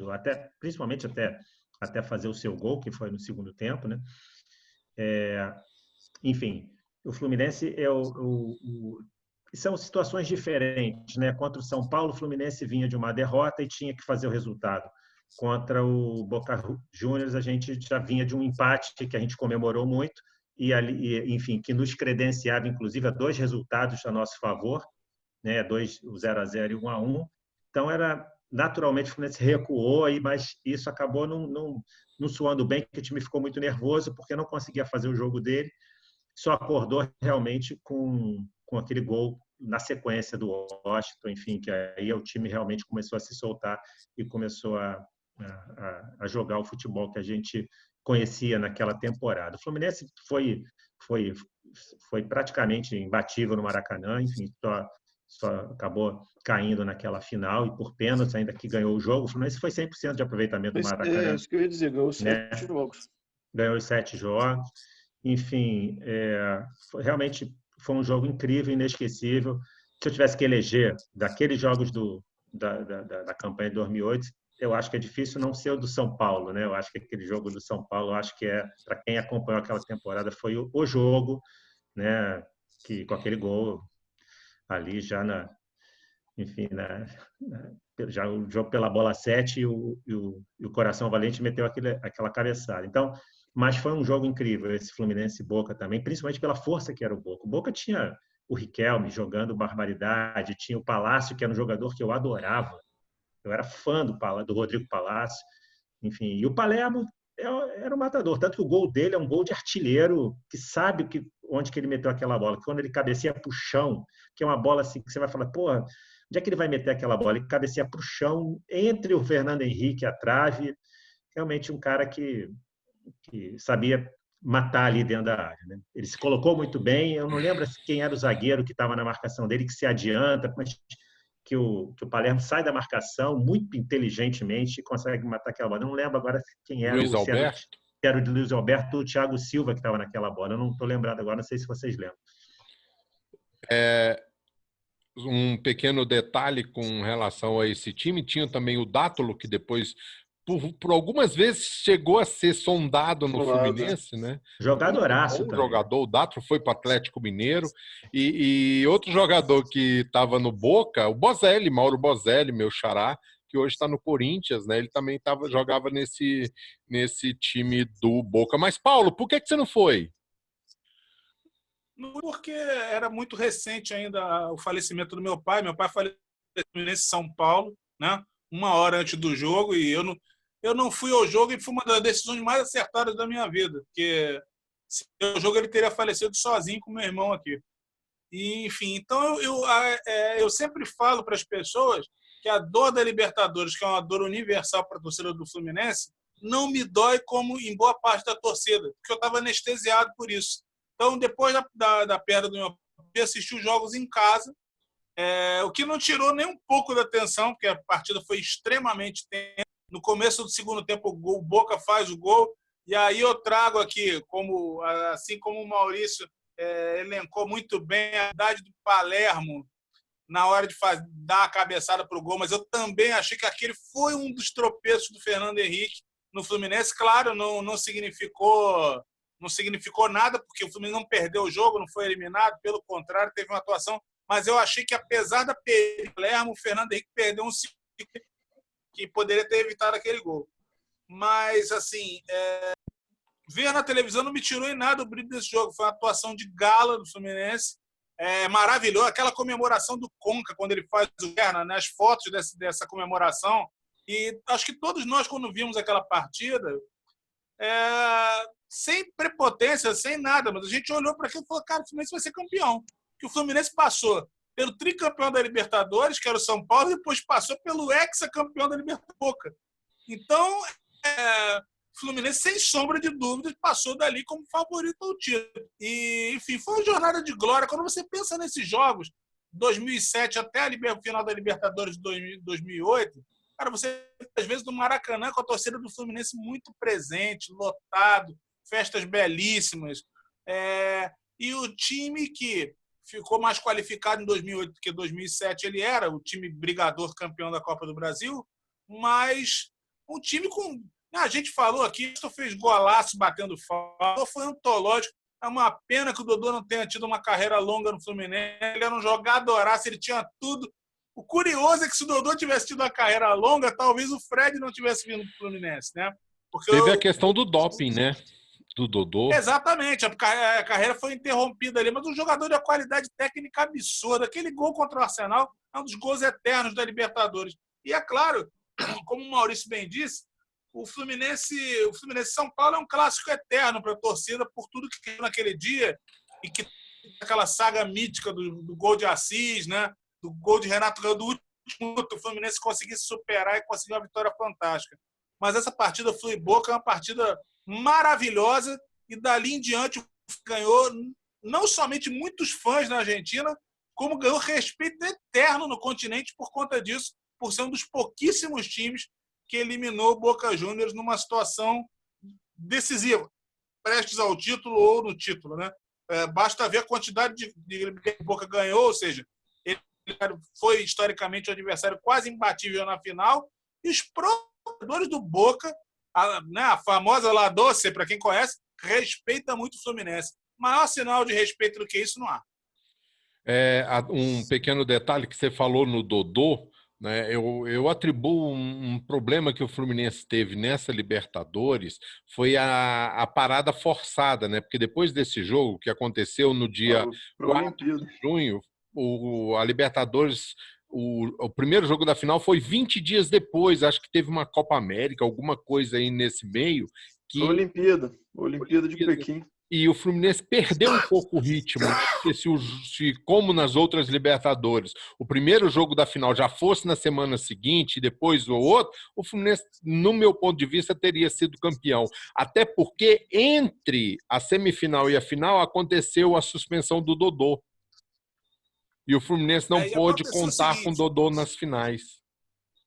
principalmente até fazer o seu gol, que foi no segundo tempo, né? Enfim, o Fluminense são situações diferentes, né? Contra o São Paulo, o Fluminense vinha de uma derrota e tinha que fazer o resultado. Contra o Boca Juniors, a gente já vinha de um empate que a gente comemorou muito e ali, enfim, que nos credenciava, inclusive, a 2 resultados a nosso favor, né? O 0-0 e 1-1. Então naturalmente o Fluminense recuou aí, mas isso acabou não soando bem, porque o time ficou muito nervoso porque não conseguia fazer o jogo dele. Só acordou realmente com aquele gol na sequência do Washington, enfim, que aí o time realmente começou a se soltar e começou a jogar o futebol que a gente conhecia naquela temporada. O Fluminense foi praticamente imbatível no Maracanã, enfim, só acabou caindo naquela final e por pênalti ainda que ganhou o jogo. O Fluminense foi 100% de aproveitamento do Maracanã. Isso que eu ia dizer, ganhou 7 né? jogos. Ganhou os 7 jogos. Enfim, realmente foi um jogo incrível, inesquecível. Se eu tivesse que eleger daqueles jogos da campanha de 2008, eu acho que é difícil não ser o do São Paulo, né? Eu acho que aquele jogo do São Paulo, eu acho que para quem acompanhou aquela temporada, foi o jogo, né? Que com aquele gol ali já enfim, já o jogo pela bola 7 e o Coração Valente meteu aquela cabeçada. Então, mas foi um jogo incrível esse Fluminense e Boca também, principalmente pela força que era o Boca. O Boca tinha o Riquelme jogando barbaridade, tinha o Palácio, que era um jogador que eu adorava. Eu era fã do Rodrigo Palácio. Enfim, e o Palermo era um matador, tanto que o gol dele é um gol de artilheiro que sabe onde que ele meteu aquela bola. Quando ele cabeceia para o chão, que é uma bola assim que você vai falar, pô, onde é que ele vai meter aquela bola? Ele cabeceia para o chão, entre o Fernando Henrique e a trave. Realmente um cara que sabia matar ali dentro da área, né? Ele se colocou muito bem. Eu não lembro quem era o zagueiro que estava na marcação dele, que se adianta, mas que o Palermo sai da marcação muito inteligentemente e consegue matar aquela bola. Eu não lembro agora quem era Luiz Alberto? era o de Luiz Alberto ou o Thiago Silva que estava naquela bola. Eu não estou lembrado agora, não sei se vocês lembram. Um pequeno detalhe com relação a esse time, tinha também o Dátulo, que depois, por algumas vezes, chegou a ser sondado no Fluminense, né? Jogadoraço também. Jogador, o Dátulo foi para o Atlético Mineiro. E outro jogador que estava no Boca, o Bozelli, Mauro Bozelli, meu xará, que hoje está no Corinthians, né? Ele também jogava nesse time do Boca. Mas, Paulo, por que você não foi? Porque era muito recente ainda o falecimento do meu pai. Meu pai faleceu em São Paulo, né? 1 hora antes do jogo, e eu não fui ao jogo, e foi uma das decisões mais acertadas da minha vida, porque se o jogo ele teria falecido sozinho com meu irmão aqui. E, enfim, então eu sempre falo para as pessoas que a dor da Libertadores, que é uma dor universal para a torcida do Fluminense, não me dói como em boa parte da torcida, porque eu estava anestesiado por isso. Então, depois da perda do meu pai, eu assisti os jogos em casa, o que não tirou nem um pouco da atenção, porque a partida foi extremamente tensa. No começo do segundo tempo, o Boca faz o gol, e aí eu trago aqui, assim como o Maurício elencou muito bem a idade do Palermo na hora de dar a cabeçada para o gol, mas eu também achei que aquele foi um dos tropeços do Fernando Henrique no Fluminense. Claro, não significou nada, porque o Fluminense não perdeu o jogo, não foi eliminado, pelo contrário, teve uma atuação, mas eu achei que, apesar da perda do Palermo, o Fernando Henrique perdeu um ciclo que poderia ter evitado aquele gol. Mas, assim, ver na televisão não me tirou em nada o brilho desse jogo. Foi uma atuação de gala do Fluminense, maravilhoso. Aquela comemoração do Conca, quando ele faz o Guerra, né? As fotos dessa comemoração. E acho que todos nós, quando vimos aquela partida, sem prepotência, sem nada, mas a gente olhou para aquilo e falou, cara, o Fluminense vai ser campeão. Que o Fluminense passou pelo tricampeão da Libertadores, que era o São Paulo, e depois passou pelo hexacampeão da Libertadores. Então, o Fluminense, sem sombra de dúvidas, passou dali como favorito ao título. E, enfim, foi uma jornada de glória. Quando você pensa nesses jogos, 2007 até o final da Libertadores de 2008, cara, você, às vezes, no Maracanã, com a torcida do Fluminense muito presente, lotado, festas belíssimas. E o time que ficou mais qualificado em 2008 do que 2007, ele era o time brigador campeão da Copa do Brasil, mas um time com... A gente falou aqui, o fez golaço batendo falta, foi antológico. É uma pena que o Dodô não tenha tido uma carreira longa no Fluminense. Ele era um jogadoraço, ele tinha tudo. O curioso é que se o Dodô tivesse tido uma carreira longa, talvez o Fred não tivesse vindo para o Fluminense, né? Porque teve a questão do doping, né? Do Dodô. Exatamente, a carreira foi interrompida ali, mas um jogador de uma qualidade técnica absurda. Aquele gol contra o Arsenal é um dos gols eternos da Libertadores. E é claro, como o Maurício bem disse, o Fluminense São Paulo é um clássico eterno para a torcida por tudo que caiu naquele dia e que aquela saga mítica do gol de Assis, né? Do gol de Renato Gaúcho, do último minuto, o Fluminense conseguir se superar e conseguir uma vitória fantástica. Mas essa partida Flu-Boca é uma partida maravilhosa, e dali em diante o ganhou não somente muitos fãs na Argentina, como ganhou respeito eterno no continente por conta disso, por ser um dos pouquíssimos times que eliminou o Boca Juniors numa situação decisiva, prestes ao título ou no título, né? Basta ver a quantidade de que o Boca ganhou, ou seja, ele foi historicamente o adversário quase imbatível na final, e os jogadores do Boca, a famosa La Doce, para quem conhece, respeita muito o Fluminense. Maior sinal de respeito do que isso não há. Um pequeno detalhe que você falou no Dodô, né? Eu atribuo um problema que o Fluminense teve nessa Libertadores, foi a parada forçada, né? Porque depois desse jogo, que aconteceu no dia 4 de junho, a Libertadores... O primeiro jogo da final foi 20 dias depois, acho que teve uma Copa América, alguma coisa aí nesse meio. Olimpíada de Pequim. E o Fluminense perdeu um pouco o ritmo, né? Porque como nas outras Libertadores, o primeiro jogo da final já fosse na semana seguinte, depois o outro, o Fluminense, no meu ponto de vista, teria sido campeão. Até porque entre a semifinal e a final aconteceu a suspensão do Dodô. E o Fluminense não pôde contar com o Dodô nas finais.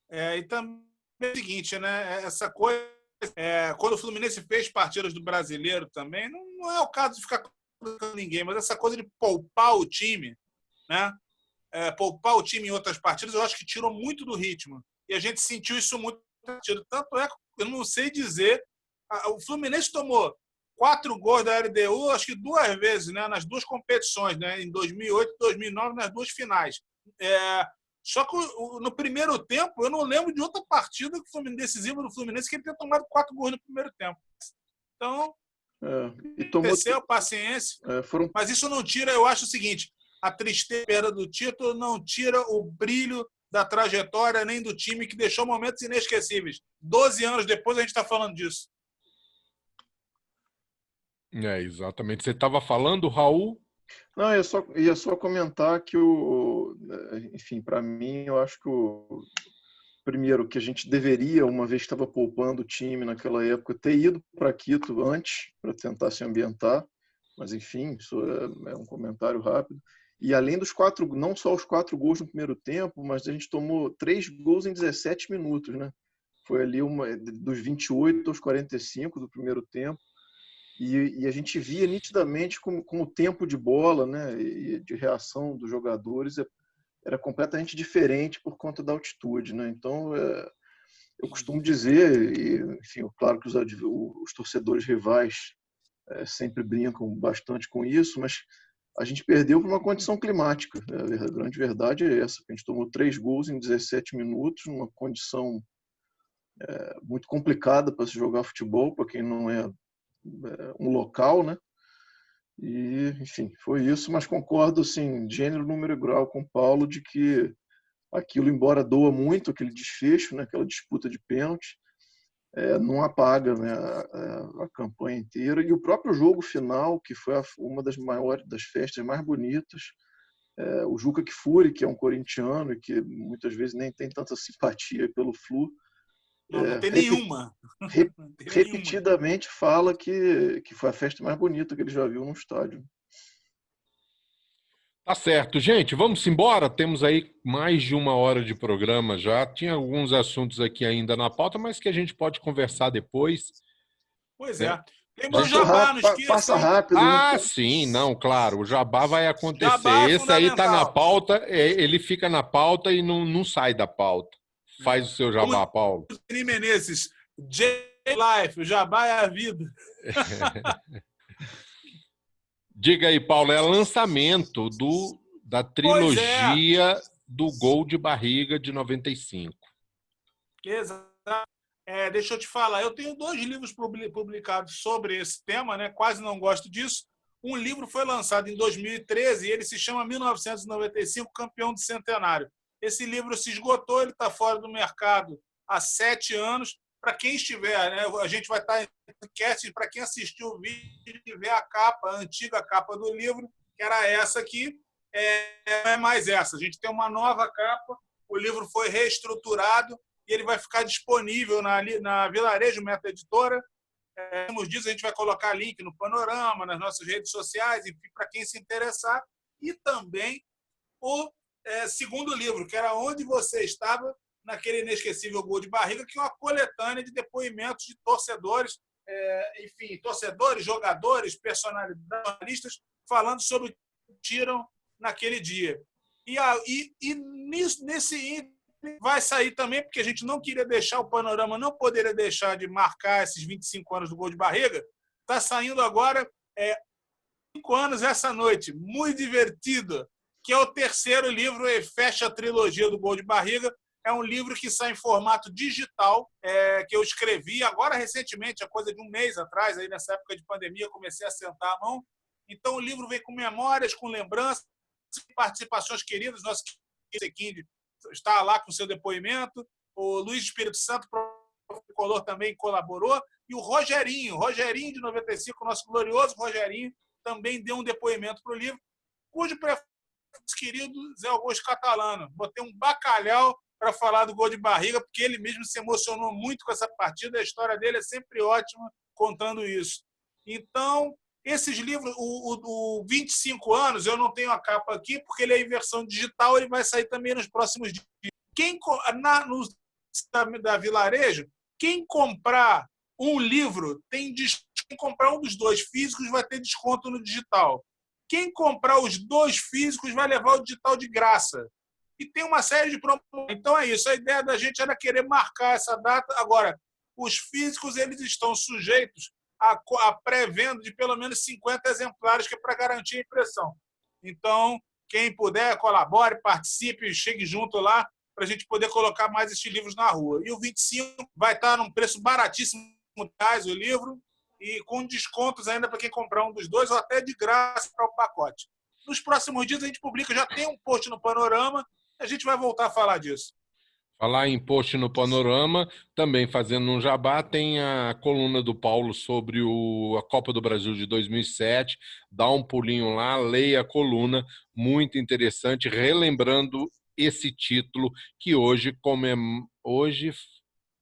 E também é o seguinte, né? Essa coisa, quando o Fluminense fez partidas do Brasileiro também, não é o caso de ficar colocando ninguém, mas essa coisa de poupar o time, né? Poupar o time em outras partidas, eu acho que tirou muito do ritmo. E a gente sentiu isso muito. Tanto é que eu não sei dizer. O Fluminense tomou 4 gols da LDU, acho que 2 vezes, né? Nas 2 competições, né? Em 2008 e 2009, nas 2 finais. Só que no primeiro tempo, eu não lembro de outra partida decisiva do Fluminense que ele tenha tomado 4 gols no primeiro tempo. Então, desceu, paciência. Mas isso não tira, eu acho o seguinte, a tristeza do título não tira o brilho da trajetória nem do time que deixou momentos inesquecíveis. 12 anos depois a gente está falando disso. Exatamente. Você estava falando, Raul? Não, ia só comentar que enfim, para mim, eu acho que primeiro que a gente deveria, uma vez que estava poupando o time naquela época, ter ido para Quito antes para tentar se ambientar, mas enfim, isso é um comentário rápido. E além dos 4, não só os 4 gols no primeiro tempo, mas a gente tomou 3 gols em 17 minutos, né? Foi ali dos 28 aos 45 do primeiro tempo. E a gente via nitidamente como o tempo de bola, né, e de reação dos jogadores era completamente diferente por conta da altitude, né? Então, eu costumo dizer, e, enfim, claro que os torcedores rivais sempre brincam bastante com isso, mas a gente perdeu por uma condição climática. A grande verdade é essa. A gente tomou 3 gols em 17 minutos, numa condição muito complicada para se jogar futebol, para quem não é um local, né? E, enfim, foi isso, mas concordo, assim, gênero, número e grau com o Paulo de que aquilo, embora doa muito, aquele desfecho, né, aquela disputa de pênalti, não apaga, né, a campanha inteira. E o próprio jogo final, que foi uma das maiores, das festas mais bonitas, o Juca Kfouri, que é um corintiano e que muitas vezes nem tem tanta simpatia pelo Flu, não tem nenhuma. Repetidamente fala que foi a festa mais bonita que ele já viu no estádio. Tá certo. Gente, vamos embora. Temos aí mais de 1 hora de programa já. Tinha alguns assuntos aqui ainda na pauta, mas que a gente pode conversar depois. Pois né? Tem o Jabá, não esqueça. Passa rápido. Né? Sim, não, claro. O Jabá vai acontecer. Jabá Esse aí tá na pauta, ele fica na pauta e não sai da pauta. Faz o seu Jabá, Paulo. Menezes, J-Life, o Jabá é a vida. Diga aí, Paulo, é lançamento da trilogia do Gol de Barriga de 95. Exato. Deixa eu te falar, eu tenho 2 livros publicados sobre esse tema, né? Quase não gosto disso. Um livro foi lançado em 2013 e ele se chama 1995, Campeão do Centenário. Esse livro se esgotou, ele está fora do mercado há 7 anos. Para quem estiver, né, a gente vai estar em podcast, para quem assistiu o vídeo e ver a capa, a antiga capa do livro, que era essa aqui, não é mais essa. A gente tem uma nova capa, o livro foi reestruturado e ele vai ficar disponível na Vilarejo Meta Editora. Nos dias a gente vai colocar link no Panorama, nas nossas redes sociais, enfim, para quem se interessar. E também o segundo livro, que era Onde Você Estava, naquele inesquecível Gol de Barriga, que é uma coletânea de depoimentos de torcedores, enfim, torcedores, jogadores, personalidades, jornalistas, falando sobre o que tiram naquele dia. E nesse vai sair também, porque a gente não queria deixar, o Panorama não poderia deixar de marcar esses 25 anos do Gol de Barriga. Está saindo agora 5 anos essa noite, muito divertido, que é o terceiro livro e fecha a trilogia do Gol de Barriga. É um livro que sai em formato digital, que eu escrevi agora recentemente, há coisa de 1 mês atrás, aí nessa época de pandemia, eu comecei a sentar a mão. Então, o livro vem com memórias, com lembranças, participações queridas. Nosso Sequinde está lá com seu depoimento. O Luiz Espírito Santo Tricolor também colaborou, e o Rogerinho de 95, nosso glorioso Rogerinho, também deu um depoimento para o livro, cujo prefácio querido Zé Augusto Catalano. Botei um bacalhau para falar do gol de barriga, porque ele mesmo se emocionou muito com essa partida, a história dele é sempre ótima contando isso. Então, esses livros, o 25 anos, eu não tenho a capa aqui, porque ele é em versão digital, ele vai sair também nos próximos dias. Da Vilarejo, quem comprar um livro tem desconto. Quem comprar um dos dois físicos vai ter desconto no digital. Quem comprar os dois físicos vai levar o digital de graça. E tem uma série de promoções. Então é isso. A ideia da gente era querer marcar essa data. Agora, os físicos eles estão sujeitos a pré-venda de pelo menos 50 exemplares, que é para garantir a impressão. Então, quem puder, colabore, participe, chegue junto lá, para a gente poder colocar mais esses livros na rua. E o 25 vai estar num preço baratíssimo, o livro, e com descontos ainda para quem comprar um dos dois, ou até de graça para o pacote. Nos próximos dias a gente publica, já tem um post no Panorama, a gente vai voltar a falar disso. Falar em post no Panorama, também fazendo um jabá, tem a coluna do Paulo sobre a Copa do Brasil de 2007. Dá um pulinho lá, leia a coluna, muito interessante, relembrando esse título que hoje,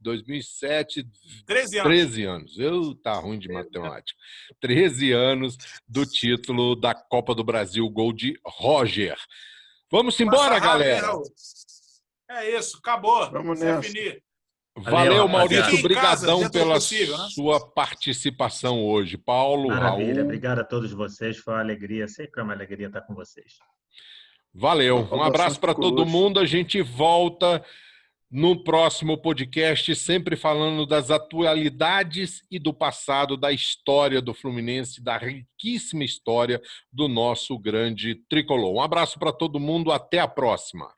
2007, 13 anos. Tá ruim de matemática. 13 anos do título da Copa do Brasil, gol de Roger. Vamos embora, galera! É isso, acabou. Vamos nessa. Valeu, Maurício. Obrigadão pela sua participação hoje. Paulo, Maravilha. Raul. Obrigado a todos vocês. Foi uma alegria. Sempre é uma alegria estar com vocês. Valeu. Um abraço para todo mundo. A gente volta no próximo podcast, sempre falando das atualidades e do passado, da história do Fluminense, da riquíssima história do nosso grande tricolor. Um abraço para todo mundo. Até a próxima.